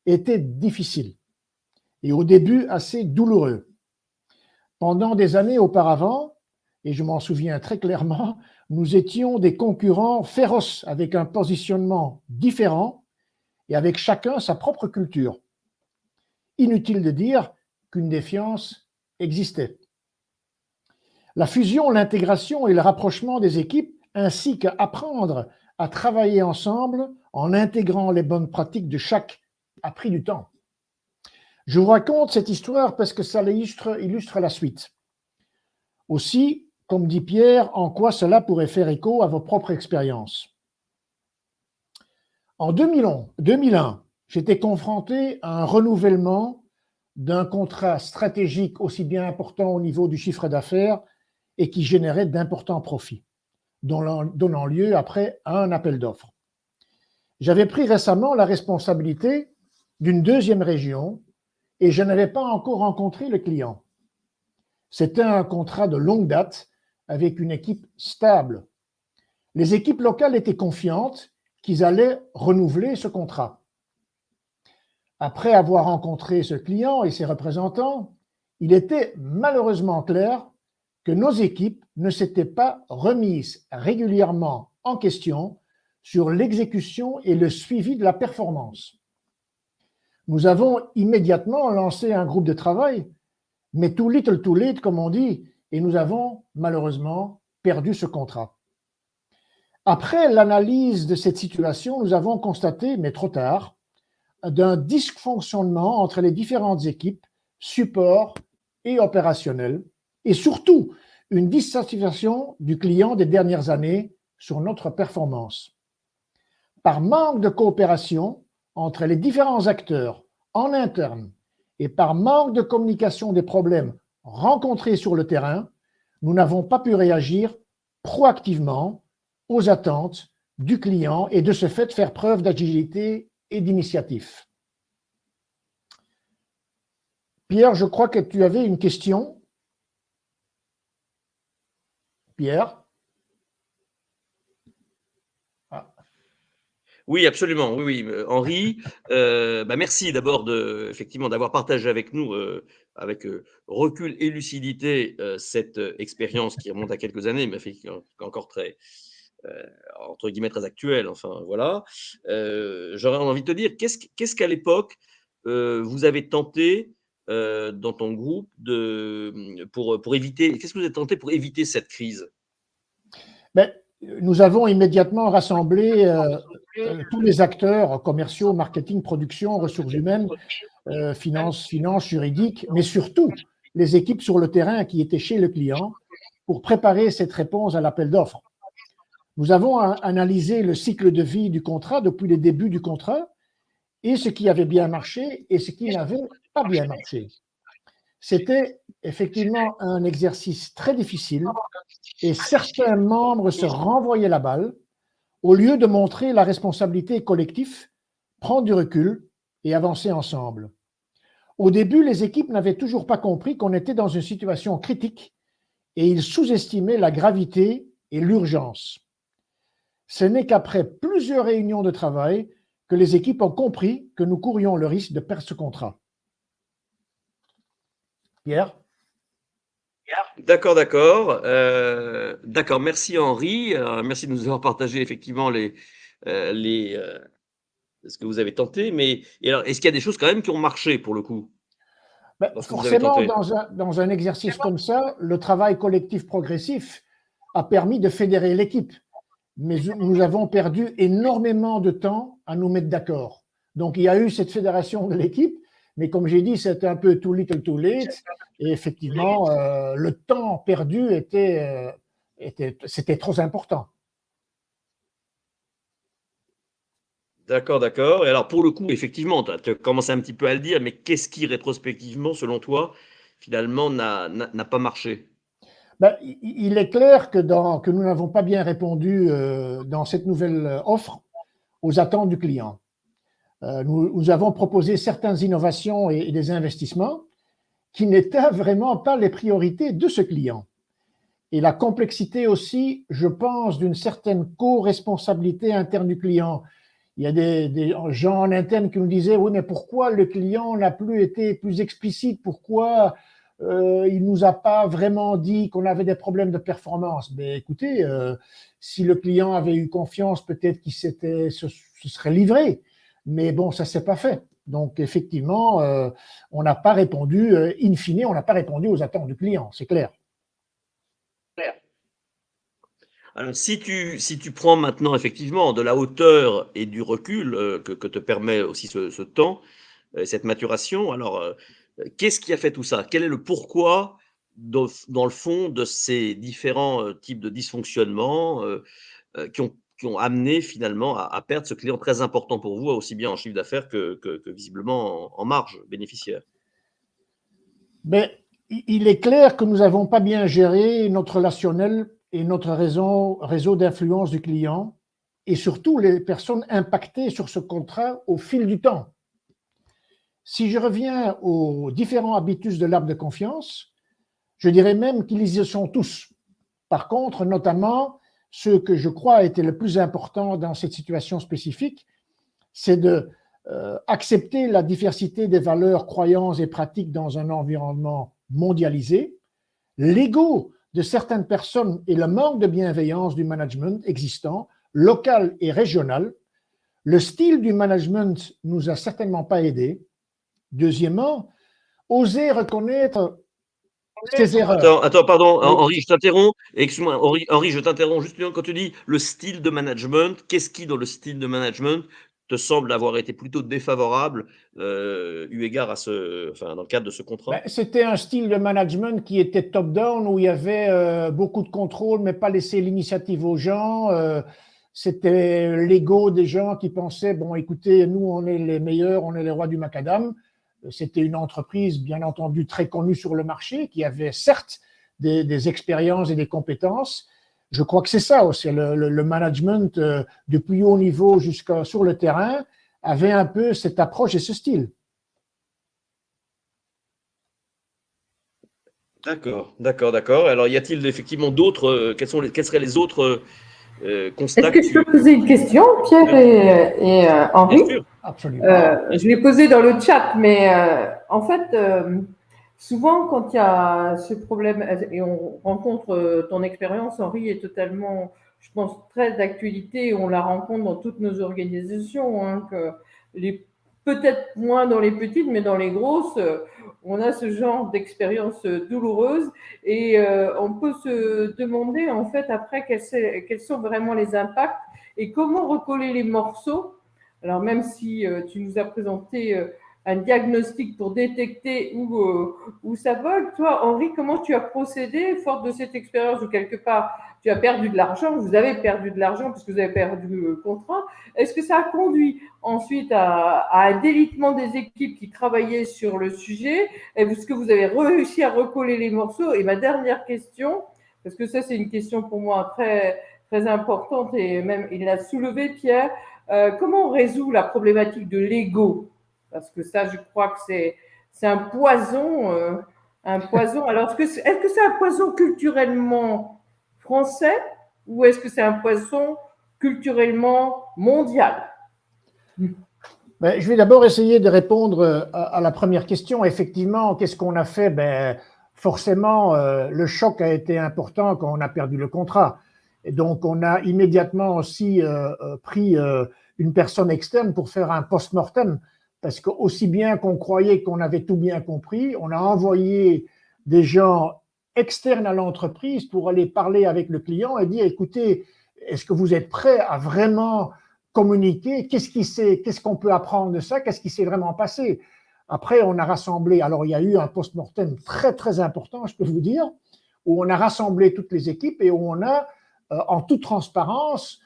étaient difficiles et au début assez douloureux. Pendant des années auparavant, et je m'en souviens très clairement, nous étions des concurrents féroces avec un positionnement différent et avec chacun sa propre culture. Inutile de dire qu'une défiance existait. La fusion, l'intégration et le rapprochement des équipes, ainsi qu'apprendre à travailler ensemble en intégrant les bonnes pratiques de chaque, a pris du temps. Je vous raconte cette histoire parce que ça illustre la suite. Aussi, comme dit Pierre, en quoi cela pourrait faire écho à vos propres expériences. En 2001, j'étais confronté à un renouvellement d'un contrat stratégique aussi bien important au niveau du chiffre d'affaires et qui générait d'importants profits, donnant lieu après à un appel d'offres. J'avais pris récemment la responsabilité d'une deuxième région et je n'avais pas encore rencontré le client. C'était un contrat de longue date avec une équipe stable. Les équipes locales étaient confiantes qu'ils allaient renouveler ce contrat. Après avoir rencontré ce client et ses représentants, il était malheureusement clair que nos équipes ne s'étaient pas remises régulièrement en question sur l'exécution et le suivi de la performance. Nous avons immédiatement lancé un groupe de travail, mais too little too late, comme on dit, et nous avons malheureusement perdu ce contrat. Après l'analyse de cette situation, nous avons constaté, mais trop tard, d'un dysfonctionnement entre les différentes équipes, support et opérationnel, et surtout une dissatisfaction du client des dernières années sur notre performance. Par manque de coopération entre les différents acteurs en interne et par manque de communication des problèmes rencontrés sur le terrain, nous n'avons pas pu réagir proactivement aux attentes du client et de ce fait faire preuve d'agilité et d'initiative. Pierre, je crois que tu avais une question. Pierre? Oui, absolument. Oui. Henri, merci d'abord effectivement d'avoir partagé avec nous, avec recul et lucidité, cette expérience qui remonte à quelques années, mais encore très, entre guillemets, très actuelle. Enfin, voilà. J'aurais envie de te dire, qu'est-ce qu'à l'époque, vous avez tenté dans ton groupe pour éviter, qu'est-ce que vous avez tenté pour éviter cette crise? Nous avons immédiatement rassemblé tous les acteurs commerciaux, marketing, production, ressources humaines, finance, juridique, mais surtout les équipes sur le terrain qui étaient chez le client pour préparer cette réponse à l'appel d'offres. Nous avons analysé le cycle de vie du contrat depuis le début du contrat et ce qui avait bien marché et ce qui n'avait pas bien marché. C'était effectivement un exercice très difficile et certains membres se renvoyaient la balle au lieu de montrer la responsabilité collective, prendre du recul et avancer ensemble. Au début, les équipes n'avaient toujours pas compris qu'on était dans une situation critique et ils sous-estimaient la gravité et l'urgence. Ce n'est qu'après plusieurs réunions de travail que les équipes ont compris que nous courions le risque de perdre ce contrat. Pierre? D'accord. D'accord, merci Henri. Merci de nous avoir partagé effectivement ce que vous avez tenté. Mais alors, est-ce qu'il y a des choses quand même qui ont marché pour le coup? Forcément, dans un exercice comme ça, le travail collectif progressif a permis de fédérer l'équipe. Mais nous avons perdu énormément de temps à nous mettre d'accord. Donc, il y a eu cette fédération de l'équipe, mais comme j'ai dit, c'était un peu too little too late. Et effectivement, le temps perdu c'était trop important. D'accord, d'accord. Et alors, pour le coup, effectivement, tu as commencé un petit peu à le dire, mais qu'est-ce qui, rétrospectivement, selon toi, finalement, n'a pas marché? Ben, il est clair que nous n'avons pas bien répondu dans cette nouvelle offre aux attentes du client. Nous avons proposé certaines innovations et des investissements qui n'étaient vraiment pas les priorités de ce client. Et la complexité aussi, je pense, d'une certaine co-responsabilité interne du client. Il y a des gens en interne qui nous disaient, oui, mais pourquoi le client n'a plus été plus explicite? Pourquoi il ne nous a pas vraiment dit qu'on avait des problèmes de performance? Mais écoutez, si le client avait eu confiance, peut-être qu'il se serait livré. Mais bon, ça ne s'est pas fait. Donc, effectivement, on n'a pas répondu, in fine, on n'a pas répondu aux attentes du client, c'est clair. Alors, si tu prends maintenant, effectivement, de la hauteur et du recul que te permet aussi ce temps, cette maturation, alors, qu'est-ce qui a fait tout ça? Quel est le pourquoi, dans le fond, de ces différents types de dysfonctionnements qui ont amené finalement à perdre ce client très important pour vous, aussi bien en chiffre d'affaires que visiblement en marge bénéficiaire? Mais il est clair que nous n'avons pas bien géré notre relationnel et notre réseau d'influence du client et surtout les personnes impactées sur ce contrat au fil du temps. Si je reviens aux différents habitus de l'arbre de confiance, je dirais même qu'ils y sont tous. Par contre, notamment, ce que je crois était le plus important dans cette situation spécifique, c'est de accepter la diversité des valeurs, croyances et pratiques dans un environnement mondialisé, l'ego de certaines personnes et le manque de bienveillance du management existant, local et régional. Le style du management nous a certainement pas aidés. Deuxièmement, oser reconnaître ses erreurs. Attends, pardon, Oui. Henri, je t'interromps. Excuse-moi, Henri, je t'interromps justement quand tu dis le style de management. Qu'est-ce qui, dans le style de management, te semble avoir été plutôt défavorable eu égard à dans le cadre de ce contrat? C'était un style de management qui était top-down, où il y avait beaucoup de contrôle, mais pas laisser l'initiative aux gens. C'était l'ego des gens qui pensaient, bon, écoutez, nous, on est les meilleurs, on est les rois du macadam. C'était une entreprise, bien entendu, très connue sur le marché, qui avait certes des expériences et des compétences. Je crois que c'est ça aussi, le management du plus haut niveau jusqu'à sur le terrain avait un peu cette approche et ce style. D'accord, d'accord, d'accord. Alors, y a-t-il effectivement d'autres, quels seraient les autres constats Est-ce que je peux poser une question, Pierre et Henri? Bien sûr. Absolument. Je l'ai posée dans le chat, mais en fait, souvent quand il y a ce problème, et on rencontre ton expérience, Henri, est totalement, je pense, très d'actualité, on la rencontre dans toutes nos organisations, hein, peut-être moins dans les petites, mais dans les grosses, on a ce genre d'expérience douloureuse et on peut se demander en fait après quels sont vraiment les impacts et comment recoller les morceaux. Alors même si tu nous as présenté un diagnostic pour détecter où ça vole, toi Henri, comment tu as procédé fort de cette expérience où quelque part tu as perdu de l'argent, vous avez perdu de l'argent parce que vous avez perdu le contrat. Est-ce que ça a conduit ensuite à un délitement des équipes qui travaillaient sur le sujet? Est-ce que vous avez réussi à recoller les morceaux? Et ma dernière question, parce que ça c'est une question pour moi très, très importante et même il l'a soulevé Pierre, comment on résout la problématique de l'ego? Parce que ça je crois que c'est un poison. Alors est-ce que c'est un poison culturellement français ou est-ce que c'est un poison culturellement mondial? Je vais d'abord essayer de répondre à la première question. Effectivement, qu'est-ce qu'on a fait? Forcément, le choc a été important quand on a perdu le contrat. Et donc, on a immédiatement aussi pris une personne externe pour faire un post-mortem. Parce qu'aussi bien qu'on croyait qu'on avait tout bien compris, on a envoyé des gens externes à l'entreprise pour aller parler avec le client et dire, écoutez, est-ce que vous êtes prêt à vraiment communiquer qu'est-ce qu'on peut apprendre de ça, qu'est-ce qui s'est vraiment passé. Après, on a rassemblé, alors il y a eu un post-mortem très très important, je peux vous dire, où on a rassemblé toutes les équipes et où on a, en toute transparence,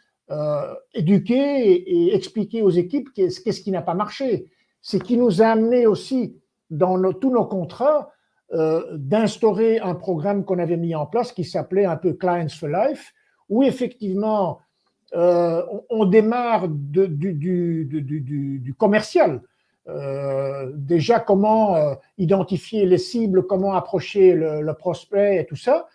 éduqué et expliqué aux équipes qu'est-ce qui n'a pas marché. C'est qui nous a amené aussi, dans tous nos contrats, d'instaurer un programme qu'on avait mis en place qui s'appelait un peu Clients for Life, où effectivement, on démarre du commercial. Déjà, comment identifier les cibles, comment approcher le prospect et tout ça,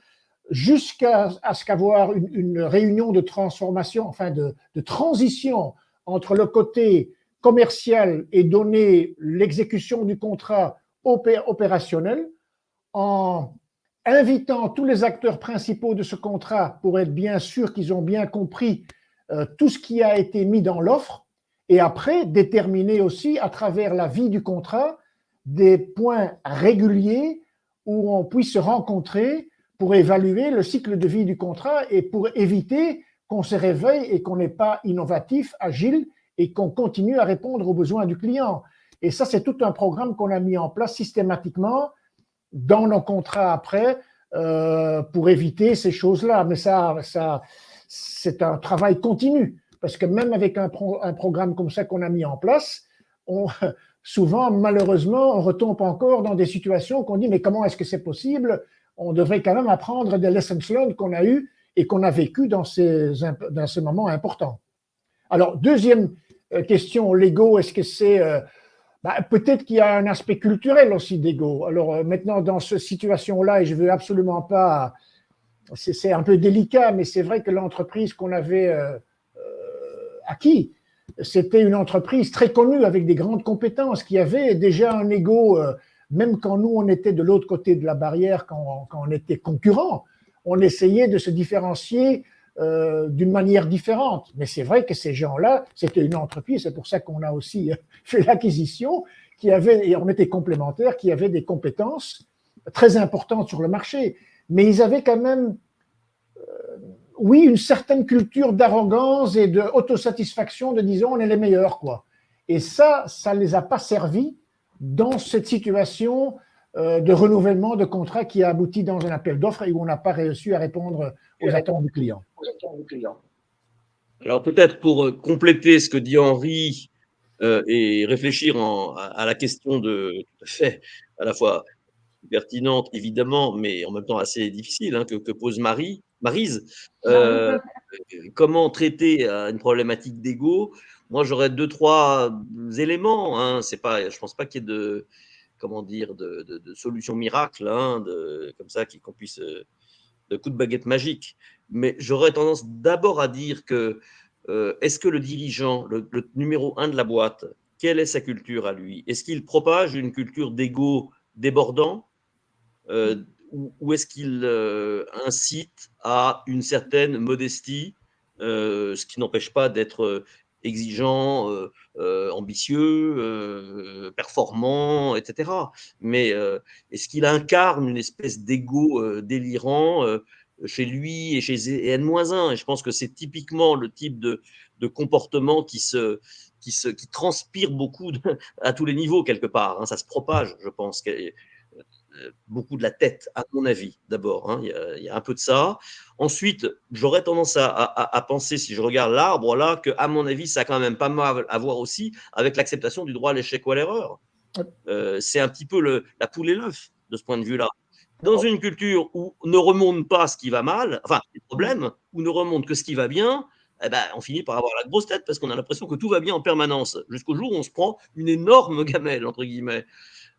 jusqu'à ce qu'avoir une réunion de transformation, enfin de transition entre le côté commercial et donner l'exécution du contrat opérationnel, en invitant tous les acteurs principaux de ce contrat pour être bien sûr qu'ils ont bien compris tout ce qui a été mis dans l'offre, et après déterminer aussi à travers la vie du contrat des points réguliers où on puisse se rencontrer pour évaluer le cycle de vie du contrat et pour éviter qu'on se réveille et qu'on n'est pas innovatif, agile et qu'on continue à répondre aux besoins du client. Et ça, c'est tout un programme qu'on a mis en place systématiquement dans nos contrats après pour éviter ces choses-là. Mais ça, c'est un travail continu parce que même avec un programme comme ça qu'on a mis en place, souvent, malheureusement, on retombe encore dans des situations qu'on dit mais comment est-ce que c'est possible? On devrait quand même apprendre des lessons learned qu'on a eues et qu'on a vécues dans ces moments importants. Alors, deuxième question, l'ego, est-ce que c'est... peut-être qu'il y a un aspect culturel aussi d'ego. Alors maintenant, dans cette situation-là, et je ne veux absolument pas... C'est un peu délicat, mais c'est vrai que l'entreprise qu'on avait acquis, c'était une entreprise très connue avec des grandes compétences qui avait déjà un ego, même quand nous, on était de l'autre côté de la barrière, quand on était concurrents, on essayait de se différencier d'une manière différente. Mais c'est vrai que ces gens-là, c'était une entreprise, c'est pour ça qu'on a aussi fait l'acquisition, et on était complémentaires, qui avaient des compétences très importantes sur le marché. Mais ils avaient quand même, oui, une certaine culture d'arrogance et d'autosatisfaction de disons, on est les meilleurs, quoi. Et ça ne les a pas servis dans cette situation de renouvellement de contrat qui a abouti dans un appel d'offres et où on n'a pas réussi à répondre aux attentes du client. Alors peut-être pour compléter ce que dit Henri et réfléchir à la question tout à fait, à la fois pertinente évidemment, mais en même temps assez difficile que pose Maryse, comment traiter une problématique d'ego. Moi j'aurais 2-3 éléments. C'est pas, je pense pas qu'il y ait de solution miracle, comme ça qu'on puisse de coup de baguette magique. Mais j'aurais tendance d'abord à dire que est-ce que le dirigeant, le numéro 1 de la boîte, quelle est sa culture à lui? Est-ce qu'il propage une culture d'ego débordant ou est-ce qu'il incite à une certaine modestie, ce qui n'empêche pas d'être exigeant, ambitieux, performant, etc. Mais est-ce qu'il incarne une espèce d'ego délirant chez lui et chez N-1? Et je pense que c'est typiquement le type de comportement qui transpire beaucoup à tous les niveaux quelque part. Ça se propage, je pense. Beaucoup de la tête, à mon avis, d'abord. Il y a un peu de ça. Ensuite, j'aurais tendance à penser, si je regarde l'arbre, là, qu'à mon avis, ça a quand même pas mal à voir aussi avec l'acceptation du droit à l'échec ou à l'erreur. C'est un petit peu la poule et l'œuf, de ce point de vue-là. Dans une culture où ne remonte pas ce qui va mal, enfin, les problèmes, où ne remonte que ce qui va bien, on finit par avoir la grosse tête parce qu'on a l'impression que tout va bien en permanence, jusqu'au jour où on se prend une énorme gamelle, entre guillemets.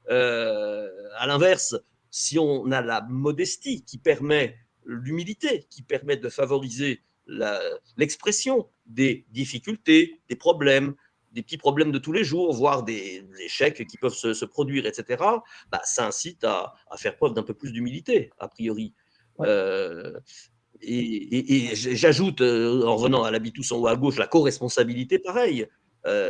À l'inverse, si on a la modestie qui permet l'humilité, qui permet de favoriser l'expression des difficultés, des problèmes, des petits problèmes de tous les jours, voire des échecs qui peuvent se produire, etc., ça incite à faire preuve d'un peu plus d'humilité, a priori. Et j'ajoute, en revenant à l'habitus en haut à gauche, la co-responsabilité, pareil.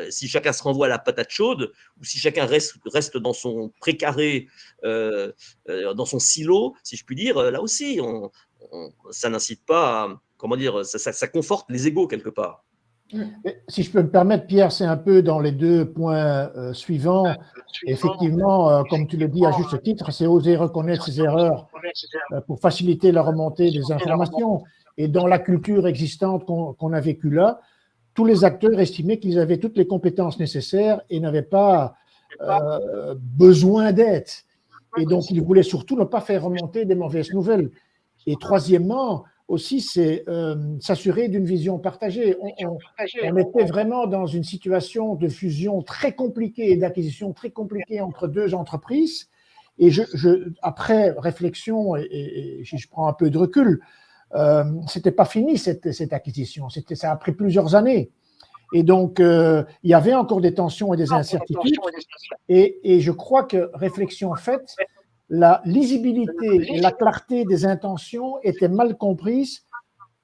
Si chacun se renvoie à la patate chaude, ou si chacun reste dans son précaré, dans son silo, si je puis dire, là aussi, ça n'incite pas, ça conforte les égos quelque part. Si je peux me permettre, Pierre, c'est un peu dans les deux points suivants. Effectivement, comme tu le dis à juste titre, c'est oser reconnaître ses erreurs pour faciliter la remontée des informations. Et dans la culture existante qu'on a vécue là, tous les acteurs estimaient qu'ils avaient toutes les compétences nécessaires et n'avaient pas besoin d'aide. Et donc, ils voulaient surtout ne pas faire remonter des mauvaises nouvelles. Et troisièmement, aussi, c'est s'assurer d'une vision partagée. On était vraiment dans une situation de fusion très compliquée et d'acquisition très compliquée entre deux entreprises. Et après réflexion, et si je prends un peu de recul, c'était pas fini cette acquisition. Ça a pris plusieurs années. Et donc, il y avait encore des tensions et des incertitudes. Et je crois que réflexion faite, la lisibilité et la clarté des intentions étaient mal comprises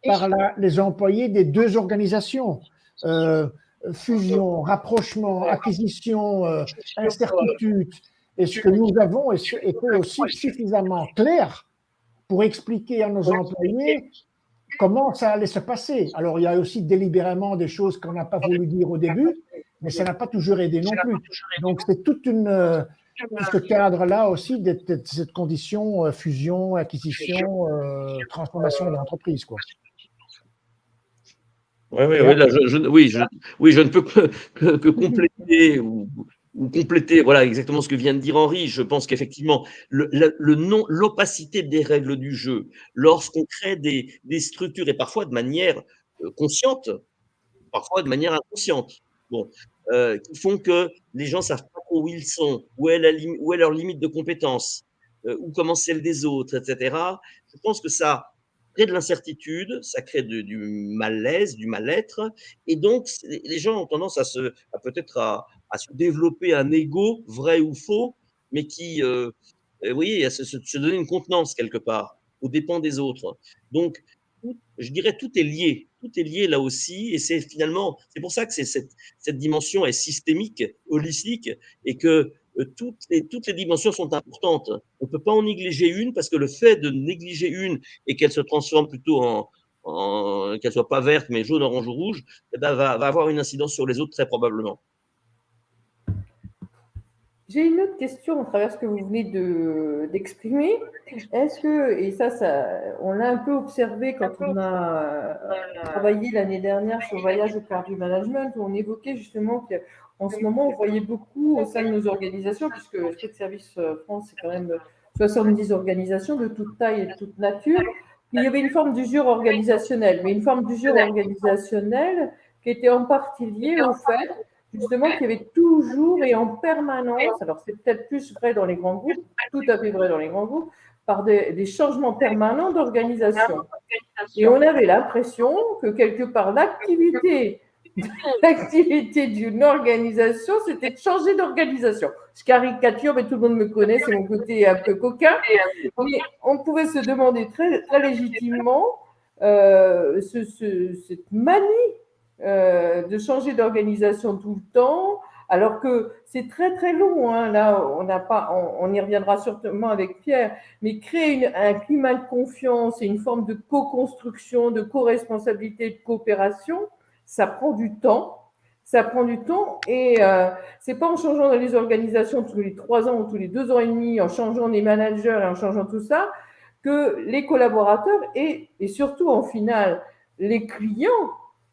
par les employés des deux organisations. Fusion, rapprochement, acquisition, incertitude. Et ce que nous avons était aussi suffisamment clair pour expliquer à nos employés comment ça allait se passer. Alors, il y a aussi délibérément des choses qu'on n'a pas voulu dire au début, mais ça n'a pas toujours aidé non plus. Donc, c'est tout ce cadre-là aussi, de cette condition fusion, acquisition, transformation de l'entreprise, quoi. Oui, là, je ne peux que compléter ou compléter, voilà exactement ce que vient de dire Henri. Je pense qu'effectivement, l'opacité des règles du jeu, lorsqu'on crée des structures, et parfois de manière consciente, parfois de manière inconsciente, qui font que les gens ne savent pas où ils sont, où est leur limite de compétence, où commence celle des autres, etc. Je pense que ça crée de l'incertitude, ça crée du malaise, du mal-être, et donc les gens ont tendance à se développer un ego, vrai ou faux, mais qui, à se donner une contenance quelque part, aux dépens des autres. Donc, je dirais tout est lié là aussi, et c'est pour ça que cette dimension est systémique, holistique, et que toutes les dimensions sont importantes. On ne peut pas en négliger une, parce que le fait de négliger une et qu'elle se transforme plutôt qu'elle soit pas verte mais jaune, orange ou rouge, va avoir une incidence sur les autres très probablement. J'ai une autre question à travers ce que vous venez d'exprimer. Est-ce que, et ça, on l'a un peu observé quand on a travaillé l'année dernière sur Voyage au cœur du management, où on évoquait justement qu'en ce moment, on voyait beaucoup au sein de nos organisations, puisque Frais Service France, c'est quand même 70 organisations de toute taille et de toute nature, il y avait une forme d'usure organisationnelle, mais une forme d'usure organisationnelle qui était en partie liée au fait justement qu'il y avait toujours et en permanence, alors c'est peut-être plus vrai dans les grands groupes, tout à fait vrai dans les grands groupes, par des changements permanents d'organisation. Et on avait l'impression que quelque part l'activité d'une organisation, c'était de changer d'organisation. Je caricature, mais tout le monde me connaît, c'est mon côté un peu coquin. Mais on pouvait se demander très, très légitimement cette manie de changer d'organisation tout le temps, alors que c'est très très long. Hein. Là, on y reviendra sûrement avec Pierre, mais créer un climat de confiance et une forme de co-construction, de co-responsabilité, de coopération, ça prend du temps. Ça prend du temps et c'est pas en changeant dans les organisations tous les 3 ans ou tous les 2 ans et demi, en changeant les managers et en changeant tout ça, que les collaborateurs et surtout en finale les clients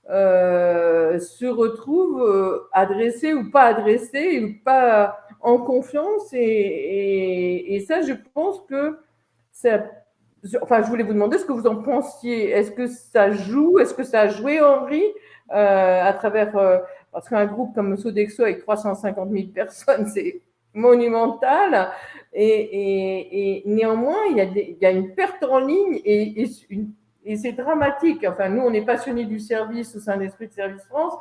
se retrouvent adressés ou pas adressés ou pas en confiance et ça je pense que ça, enfin je voulais vous demander ce que vous en pensiez. Est-ce que ça joue, est-ce que ça a joué Henri à travers parce qu'un groupe comme Sodexo avec 350 000 personnes c'est monumental et néanmoins il y a une perte en ligne et c'est dramatique. Enfin, nous, on est passionnés du service au sein d'Esprit de Service France.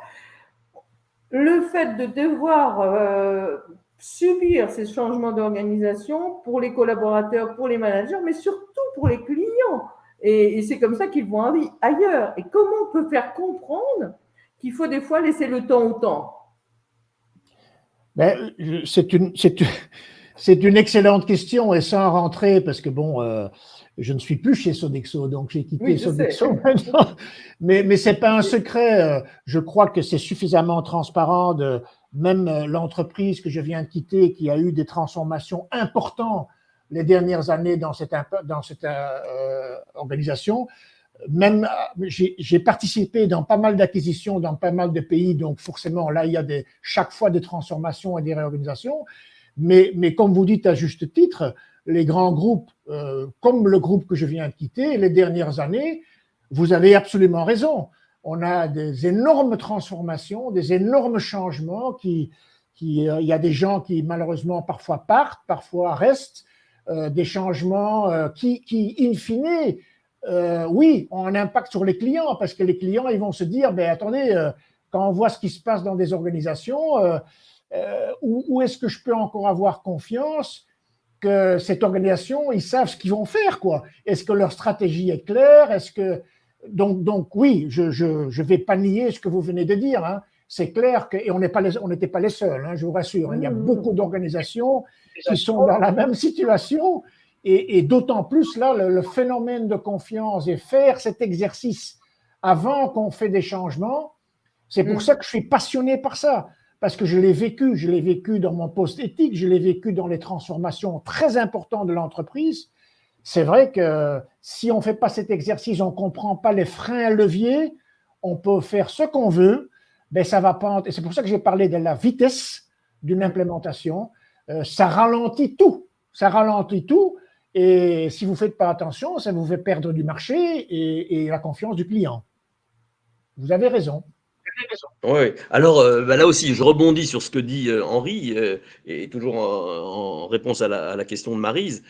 Le fait de devoir subir ces changements d'organisation pour les collaborateurs, pour les managers, mais surtout pour les clients. Et c'est comme ça qu'ils vont aller ailleurs. Et comment on peut faire comprendre qu'il faut des fois laisser le temps au temps? C'est une excellente question et sans rentrer, parce que bon, je ne suis plus chez Sodexo, donc j'ai quitté Sodexo maintenant. Mais ce n'est pas un secret. Je crois que c'est suffisamment transparent de même l'entreprise que je viens de quitter, qui a eu des transformations importantes les dernières années dans cette organisation. Même j'ai participé dans pas mal d'acquisitions dans pas mal de pays, donc forcément là il y a chaque fois des transformations et des réorganisations. Mais comme vous dites à juste titre, les grands groupes, comme le groupe que je viens de quitter, les dernières années, vous avez absolument raison. On a des énormes transformations, des énormes changements il y a des gens qui malheureusement parfois partent, parfois restent, des changements qui in fine, oui, ont un impact sur les clients, parce que les clients, ils vont se dire, ben attendez, quand on voit ce qui se passe dans des organisations, où est-ce que je peux encore avoir confiance que cette organisation, ils savent ce qu'ils vont faire, quoi. Est-ce que leur stratégie est claire? Est-ce que donc oui, je vais pas nier ce que vous venez de dire, hein. C'est clair que et on n'était pas les seuls, hein, je vous rassure. Il y a beaucoup d'organisations qui sont dans la même situation. Et d'autant plus, là, le phénomène de confiance et faire cet exercice avant qu'on fait des changements, c'est pour ça que je suis passionné par ça, parce que je l'ai vécu dans mon poste éthique, je l'ai vécu dans les transformations très importantes de l'entreprise. C'est vrai que si on ne fait pas cet exercice, on ne comprend pas les freins à levier, on peut faire ce qu'on veut, mais ça va pas. Et c'est pour ça que j'ai parlé de la vitesse d'une implémentation. Ça ralentit tout. Ça ralentit tout. Et si vous ne faites pas attention, ça vous fait perdre du marché et la confiance du client. Vous avez raison. Oui, alors là aussi, je rebondis sur ce que dit Henri, et toujours en réponse à la question de Maryse.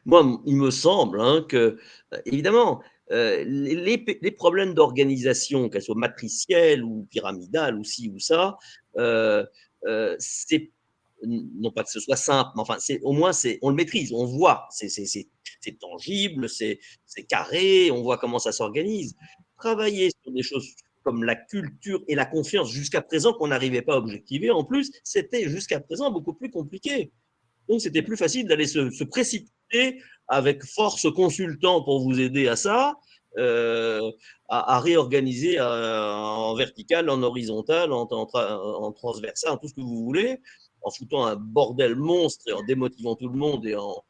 Moi, il me semble que, évidemment, les problèmes d'organisation, qu'elles soient matricielles ou pyramidales ou ci ou ça, c'est non pas que ce soit simple, mais enfin, au moins, on le maîtrise, on voit, c'est tangible, c'est carré, on voit comment ça s'organise. Travailler sur des choses comme la culture et la confiance jusqu'à présent qu'on n'arrivait pas à objectiver, en plus, c'était jusqu'à présent beaucoup plus compliqué. Donc, c'était plus facile d'aller se précipiter avec force consultant pour vous aider à ça, à réorganiser en vertical, en horizontal, en transversal, en tout ce que vous voulez, en foutant un bordel monstre et en démotivant tout le monde et en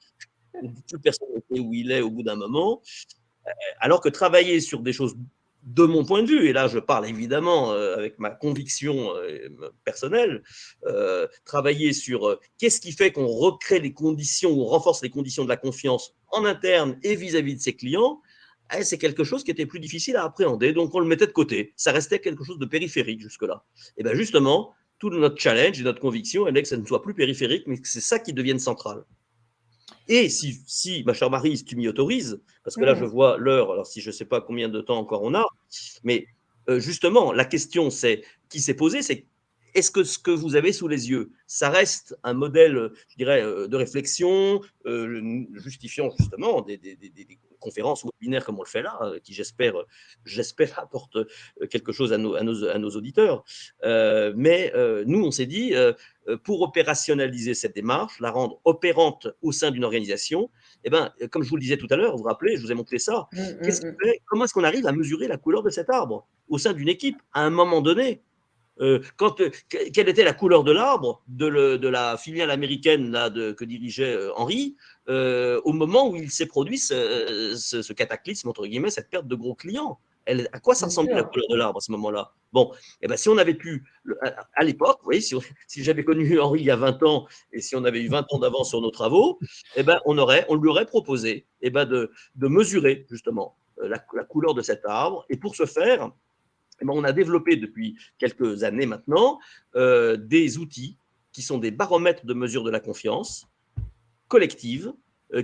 plus personne ne sait où il est au bout d'un moment. Alors que travailler sur des choses de mon point de vue, et là je parle évidemment avec ma conviction personnelle, travailler sur qu'est-ce qui fait qu'on recrée les conditions ou on renforce les conditions de la confiance en interne et vis-à-vis de ses clients, c'est quelque chose qui était plus difficile à appréhender, donc on le mettait de côté. Ça restait quelque chose de périphérique jusque-là. Et bien justement, tout notre challenge et notre conviction est que ça ne soit plus périphérique, mais que c'est ça qui devienne central. Et si, ma chère Marie, si tu m'y autorises, parce que là, je vois l'heure, alors si je ne sais pas combien de temps encore on a, mais justement, la question qui s'est posée, c'est est-ce que ce que vous avez sous les yeux, ça reste un modèle, je dirais, de réflexion, justifiant justement des conférences ou webinaires comme on le fait là, qui j'espère apportent quelque chose à nos auditeurs. Mais nous, on s'est dit, pour opérationnaliser cette démarche, la rendre opérante au sein d'une organisation, eh ben, comme je vous le disais tout à l'heure, vous vous rappelez, je vous ai montré ça. Comment est-ce qu'on arrive à mesurer la couleur de cet arbre au sein d'une équipe à un moment donné? Quelle était la couleur de l'arbre de la filiale américaine là, que dirigeait Henri au moment où il s'est produit ce cataclysme, entre guillemets, cette perte de gros clients? À quoi ça ressemblait la couleur de l'arbre à ce moment-là? Bon, eh ben, si on avait pu, à l'époque, vous voyez, si j'avais connu Henri il y a 20 ans et si on avait eu 20 ans d'avance sur nos travaux, eh ben, on lui aurait proposé eh ben, de mesurer justement la couleur de cet arbre. Et pour ce faire, eh ben, on a développé depuis quelques années maintenant des outils qui sont des baromètres de mesure de la confiance collective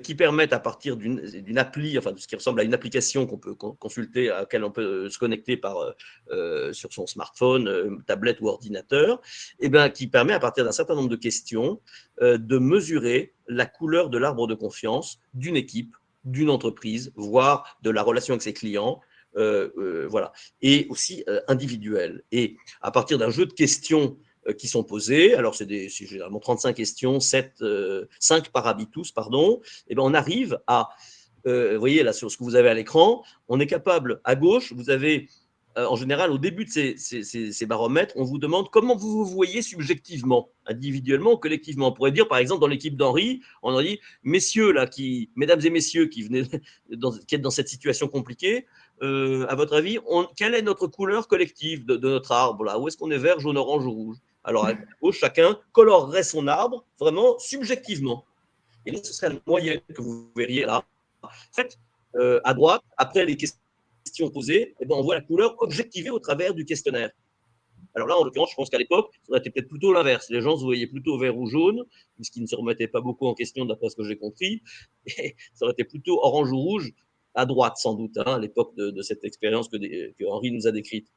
qui permettent à partir d'une appli, enfin de ce qui ressemble à une application qu'on peut consulter, à laquelle on peut se connecter sur son smartphone, tablette ou ordinateur, et ben, qui permet à partir d'un certain nombre de questions de mesurer la couleur de l'arbre de confiance d'une équipe, d'une entreprise, voire de la relation avec ses clients. Voilà, et aussi individuel. Et à partir d'un jeu de questions qui sont posées, alors c'est généralement 35 questions, 5 par habitus, pardon, et ben on arrive à vous voyez là sur ce que vous avez à l'écran, on est capable, à gauche, vous avez en général au début de ces baromètres, on vous demande comment vous vous voyez subjectivement, individuellement ou collectivement. On pourrait dire par exemple dans l'équipe d'Henri, on a dit messieurs là, mesdames et messieurs qui êtes dans cette situation compliquée, à votre avis, quelle est notre couleur collective de notre arbre là? Où est-ce qu'on est vert, jaune, orange ou rouge? Alors à gauche, chacun colorerait son arbre vraiment subjectivement. Et là, ce serait la moyenne que vous verriez là. En fait, à droite, après les questions posées, eh ben, on voit la couleur objectivée au travers du questionnaire. Alors là, en l'occurrence, je pense qu'à l'époque, ça aurait été peut-être plutôt l'inverse. Les gens se voyaient plutôt vert ou jaune, puisqu'ils ne se remettaient pas beaucoup en question, d'après ce que j'ai compris. Et ça aurait été plutôt orange ou rouge, à droite, sans doute, hein, à l'époque de cette expérience que Henri nous a décrite.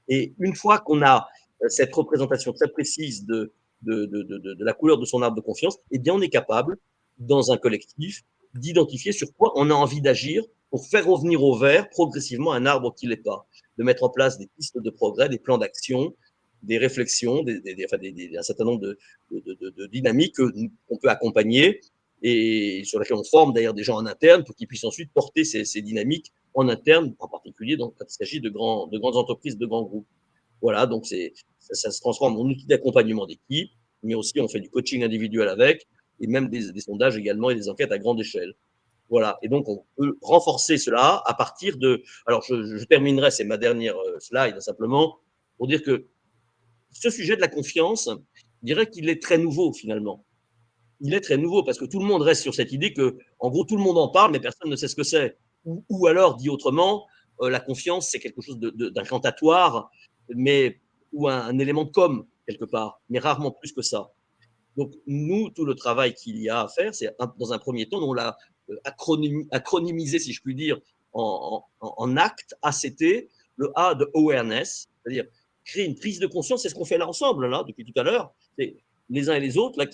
Et une fois qu'on a cette représentation très précise de la couleur de son arbre de confiance, eh bien, on est capable, dans un collectif, d'identifier sur quoi on a envie d'agir pour faire revenir au vert progressivement un arbre qui l'est pas, de mettre en place des pistes de progrès, des plans d'action, des réflexions, un certain nombre de dynamiques qu'on peut accompagner et sur lesquelles on forme d'ailleurs des gens en interne pour qu'ils puissent ensuite porter ces dynamiques en interne, en particulier quand il s'agit de grandes entreprises, de grands groupes. Voilà, donc ça se transforme en outil d'accompagnement d'équipe, mais aussi on fait du coaching individuel avec, et même des sondages également et des enquêtes à grande échelle. Voilà, et donc on peut renforcer cela à partir de… Alors je terminerai, c'est ma dernière slide, simplement, pour dire que ce sujet de la confiance, je dirais qu'il est très nouveau finalement. Il est très nouveau parce que tout le monde reste sur cette idée que, en gros, tout le monde en parle, mais personne ne sait ce que c'est. Ou alors, dit autrement, la confiance, c'est quelque chose d'incantatoire, ou un élément de com, quelque part, mais rarement plus que ça. Donc, nous, tout le travail qu'il y a à faire, c'est, dans un premier temps, on l'a acronymisé, si je puis dire, en acte, ACT, le A de awareness, c'est-à-dire créer une prise de conscience, c'est ce qu'on fait là ensemble, là, depuis tout à l'heure. C'est les uns et les autres, là,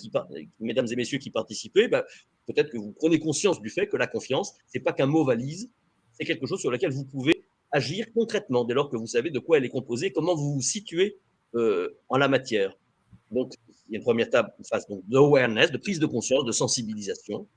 mesdames et messieurs qui participez, peut-être que vous prenez conscience du fait que la confiance, ce n'est pas qu'un mot valise, c'est quelque chose sur lequel vous pouvez agir concrètement, dès lors que vous savez de quoi elle est composée, comment vous vous situez en la matière. Donc, il y a une première phase d'awareness, de prise de conscience, de sensibilisation.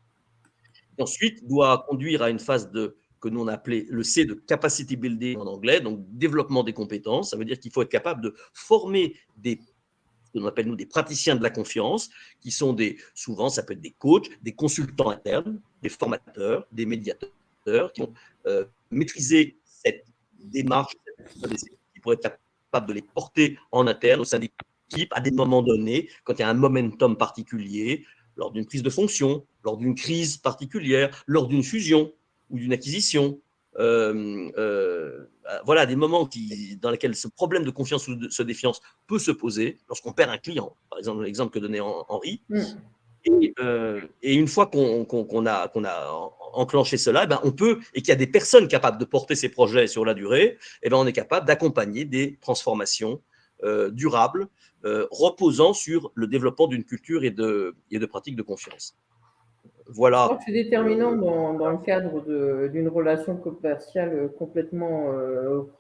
Et ensuite, doit conduire à une phase que nous on a appelé le C de capacity building en anglais, donc développement des compétences. Ça veut dire qu'il faut être capable de former ce que l'on appelle nous des praticiens de la confiance, qui sont souvent ça peut être des coachs, des consultants internes, des formateurs, des médiateurs, qui ont maîtrisé cette démarche, qui pourraient être capables de les porter en interne au sein des équipes à des moments donnés, quand il y a un momentum particulier, lors d'une prise de fonction, lors d'une crise particulière, lors d'une fusion ou d'une acquisition. Voilà des moments dans lesquels ce problème de confiance ou de défiance peut se poser lorsqu'on perd un client, par exemple l'exemple que donnait Henri. Et une fois qu'on a enclenché cela, on peut, et qu'il y a des personnes capables de porter ces projets sur la durée, on est capable d'accompagner des transformations durables, reposant sur le développement d'une culture et de pratiques de confiance. Voilà. Je crois que c'est déterminant dans le cadre d'une relation commerciale complètement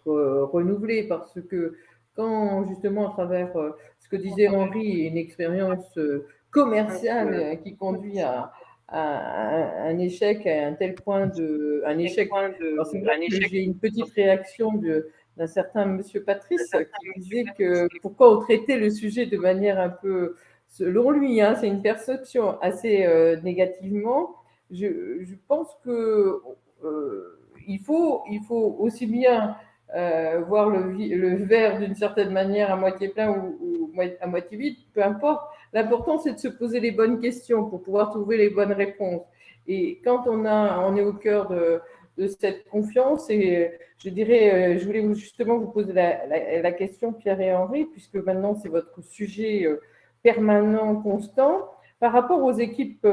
renouvelée, parce que quand justement à travers ce que disait Henri, une expérience commerciale qui conduit à un échec à un tel point j'ai une petite réaction d'un certain monsieur Patrice qui disait que pourquoi on traitait le sujet de manière un peu, selon lui, c'est une perception assez négativement. Je pense que il faut aussi bien voir le verre d'une certaine manière à moitié plein ou à moitié vide, peu importe. L'important, c'est de se poser les bonnes questions pour pouvoir trouver les bonnes réponses. Et quand on est au cœur de cette confiance, et je dirais, je voulais justement vous poser la question, Pierre et Henri, puisque maintenant c'est votre sujet permanent, constant. Par rapport aux équipes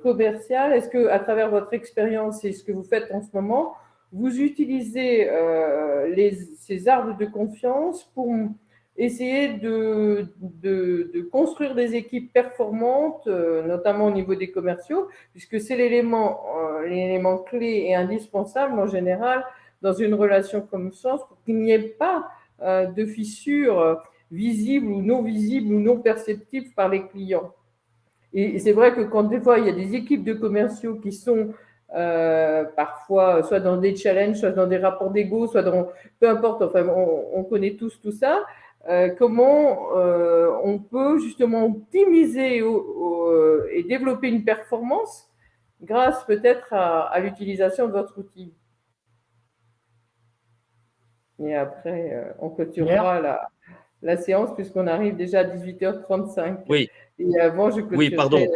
commerciales, est-ce que, à travers votre expérience et ce que vous faites en ce moment, vous utilisez ces arbres de confiance pour essayer de construire des équipes performantes, notamment au niveau des commerciaux, puisque c'est l'élément clé et indispensable en général dans une relation comme ça, pour qu'il n'y ait pas de fissures visibles ou non perceptibles par les clients. Et c'est vrai que quand des fois il y a des équipes de commerciaux qui sont parfois, soit dans des challenges, soit dans des rapports d'ego, soit dans… Peu importe, enfin, on connaît tous tout ça. Comment on peut justement optimiser et développer une performance grâce peut-être à l'utilisation de votre outil. Et après, on clôturera la séance puisqu'on arrive déjà à 18h35. Oui. Et avant, je clôturerai… Oui, pardon.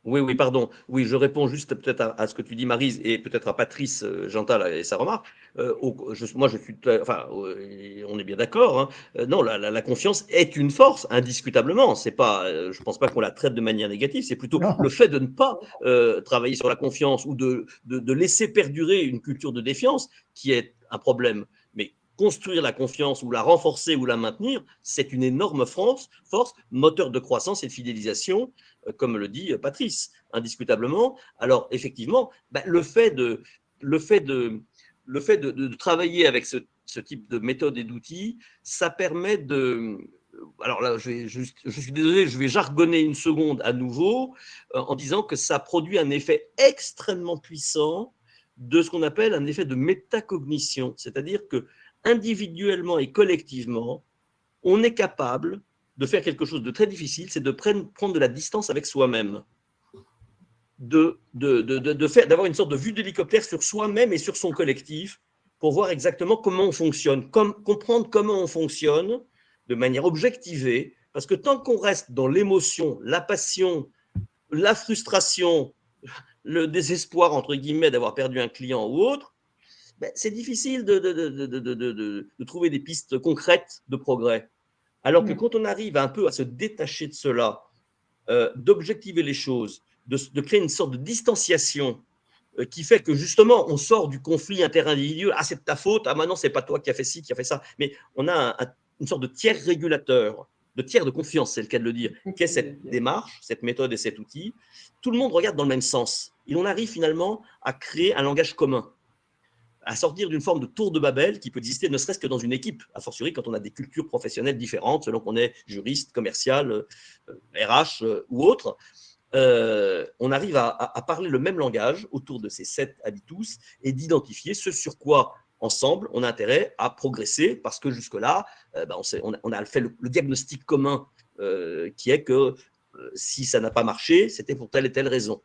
Oui, pardon. Oui, je réponds juste peut-être à ce que tu dis, Maryse, et peut-être à Patrice Jantal et sa remarque. Moi, je suis, enfin, on est bien d'accord. Hein. Non, la confiance est une force, indiscutablement. C'est pas, je pense pas qu'on la traite de manière négative. C'est plutôt le fait de ne pas travailler sur la confiance ou de laisser perdurer une culture de défiance qui est un problème. Mais construire la confiance ou la renforcer ou la maintenir, c'est une énorme force, moteur de croissance et de fidélisation, comme le dit Patrice, indiscutablement. Alors, effectivement, le fait de travailler avec ce type de méthode et d'outils, ça permet de… Alors là, je suis désolé, je vais jargonner une seconde à nouveau en disant que ça produit un effet extrêmement puissant de ce qu'on appelle un effet de métacognition, c'est-à-dire que individuellement et collectivement, on est capable de faire quelque chose de très difficile, c'est de prendre de la distance avec soi-même, d'avoir une sorte de vue d'hélicoptère sur soi-même et sur son collectif pour voir exactement comment on fonctionne, comprendre comment on fonctionne de manière objectivée, parce que tant qu'on reste dans l'émotion, la passion, la frustration, le désespoir, entre guillemets, d'avoir perdu un client ou autre, c'est difficile de trouver des pistes concrètes de progrès. Alors que quand on arrive un peu à se détacher de cela, d'objectiver les choses, de créer une sorte de distanciation qui fait que justement on sort du conflit interindividuel. Ah, c'est de ta faute, ah maintenant c'est pas toi qui as fait ci, qui a fait ça. Mais on a une sorte de tiers régulateur, de tiers de confiance, c'est le cas de le dire, qu'est cette démarche, cette méthode et cet outil. Tout le monde regarde dans le même sens. Et on arrive finalement à créer un langage commun, à sortir d'une forme de tour de Babel qui peut exister ne serait-ce que dans une équipe, a fortiori quand on a des cultures professionnelles différentes, selon qu'on est juriste, commercial, RH ou autre. On arrive à parler le même langage autour de ces 7 habitus et d'identifier ce sur quoi, ensemble, on a intérêt à progresser parce que jusque-là, on a fait le diagnostic commun qui est que si ça n'a pas marché, c'était pour telle et telle raison.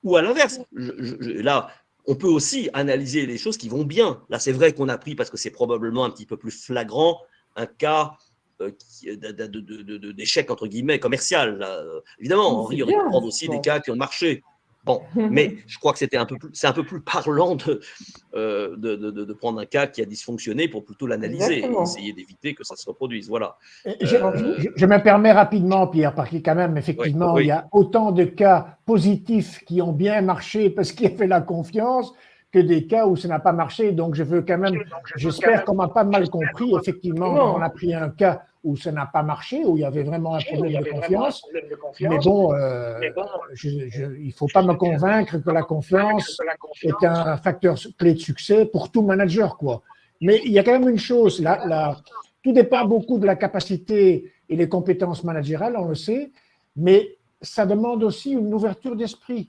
Ou à l'inverse, là, on peut aussi analyser les choses qui vont bien. Là, c'est vrai qu'on a pris, parce que c'est probablement un petit peu plus flagrant, un cas d'échec, entre guillemets, commercial. Là. Évidemment, Henri aurait pu prendre aussi des cas qui ont marché. Bon, mais je crois que c'est un peu plus parlant de prendre un cas qui a dysfonctionné pour plutôt l'analyser et essayer d'éviter que ça se reproduise. Voilà. Je me permets rapidement, Pierre, parce que quand même, effectivement, il y a autant de cas positifs qui ont bien marché parce qu'il y avait la confiance que des cas où ça n'a pas marché. Donc, je veux quand même, j'espère qu'on m'a pas mal compris. Effectivement, on a pris un cas où ça n'a pas marché, où il y avait vraiment un problème de confiance. Mais bon, il ne faut pas me convaincre que la confiance est un facteur clé de succès pour tout manager, quoi. Mais il y a quand même une chose, tout dépend beaucoup de la capacité et les compétences managériales, on le sait, mais ça demande aussi une ouverture d'esprit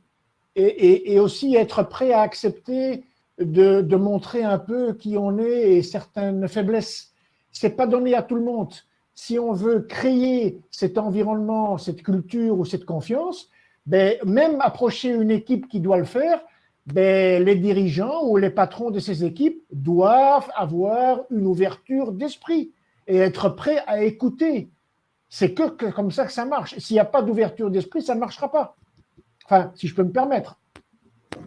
et aussi être prêt à accepter de montrer un peu qui on est et certaines faiblesses. Ce n'est pas donné à tout le monde. Si on veut créer cet environnement, cette culture ou cette confiance, même approcher une équipe qui doit le faire, les dirigeants ou les patrons de ces équipes doivent avoir une ouverture d'esprit et être prêts à écouter. C'est que comme ça que ça marche. S'il n'y a pas d'ouverture d'esprit, ça ne marchera pas. Enfin, si je peux me permettre.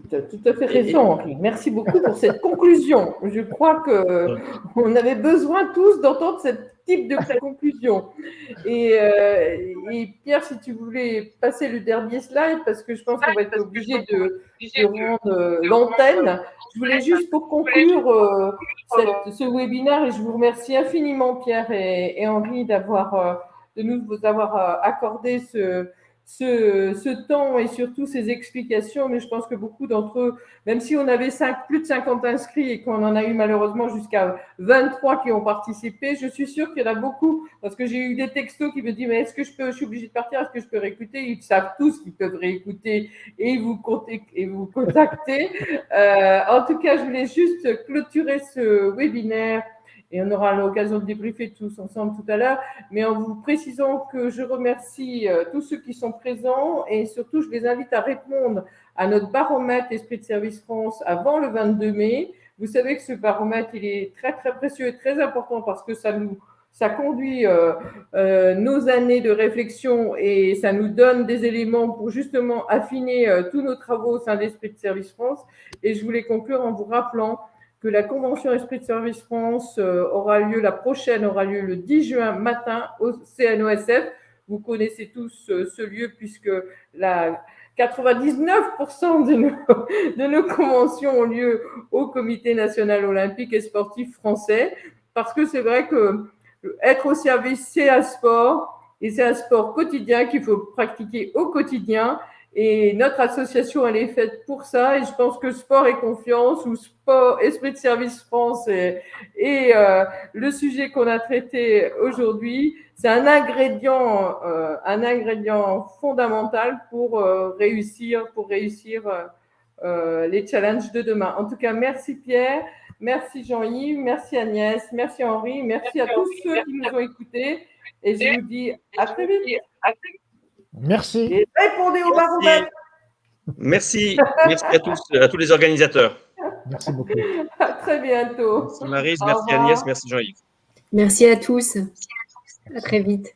Tu as tout à fait raison, Henri. Merci beaucoup pour cette conclusion. Je crois qu'on avait besoin tous d'entendre ce type de conclusion. Et Pierre, si tu voulais passer le dernier slide, parce que je pense qu'on va être obligé de rendre l'antenne. Je voulais juste pour conclure ce webinaire, et je vous remercie infiniment, Pierre et Henri, de nous avoir accordé ce temps et surtout ces explications, mais je pense que beaucoup d'entre eux, même si on avait plus de 50 inscrits et qu'on en a eu malheureusement jusqu'à 23 qui ont participé, je suis sûre qu'il y en a beaucoup, parce que j'ai eu des textos qui me disent, mais est-ce que je suis obligée de partir, est-ce que je peux réécouter? Ils savent tous qu'ils peuvent réécouter et vous contacter. En tout cas, je voulais juste clôturer ce webinaire. Et on aura l'occasion de débriefer tous ensemble tout à l'heure, mais en vous précisant que je remercie tous ceux qui sont présents et surtout, je les invite à répondre à notre baromètre Esprit de Service France avant le 22 mai. Vous savez que ce baromètre, il est très, très précieux et très important parce que ça conduit nos années de réflexion et ça nous donne des éléments pour justement affiner tous nos travaux au sein d'Esprit de Service France. Et je voulais conclure en vous rappelant que la convention Esprit de Service France la prochaine aura lieu le 10 juin matin au CNOSF. Vous connaissez tous ce lieu puisque 99% de nos conventions ont lieu au Comité national olympique et sportif français, parce que c'est vrai que être au service, c'est un sport, et c'est un sport quotidien qu'il faut pratiquer au quotidien. Et notre association, elle est faite pour ça. Et je pense que Sport et Confiance ou Sport Esprit de Service France et le sujet qu'on a traité aujourd'hui, c'est un ingrédient fondamental pour réussir les challenges de demain. En tout cas, merci Pierre, merci Jean-Yves, merci Agnès, merci Henri, merci à tous ceux qui nous ont écoutés. Et je vous dis à très vite. Merci. Et répondez au baromètre. Merci. Merci à tous les organisateurs. Merci beaucoup. À très bientôt. Merci Maryse, merci Agnès, merci Jean-Yves. Merci à tous. À très vite.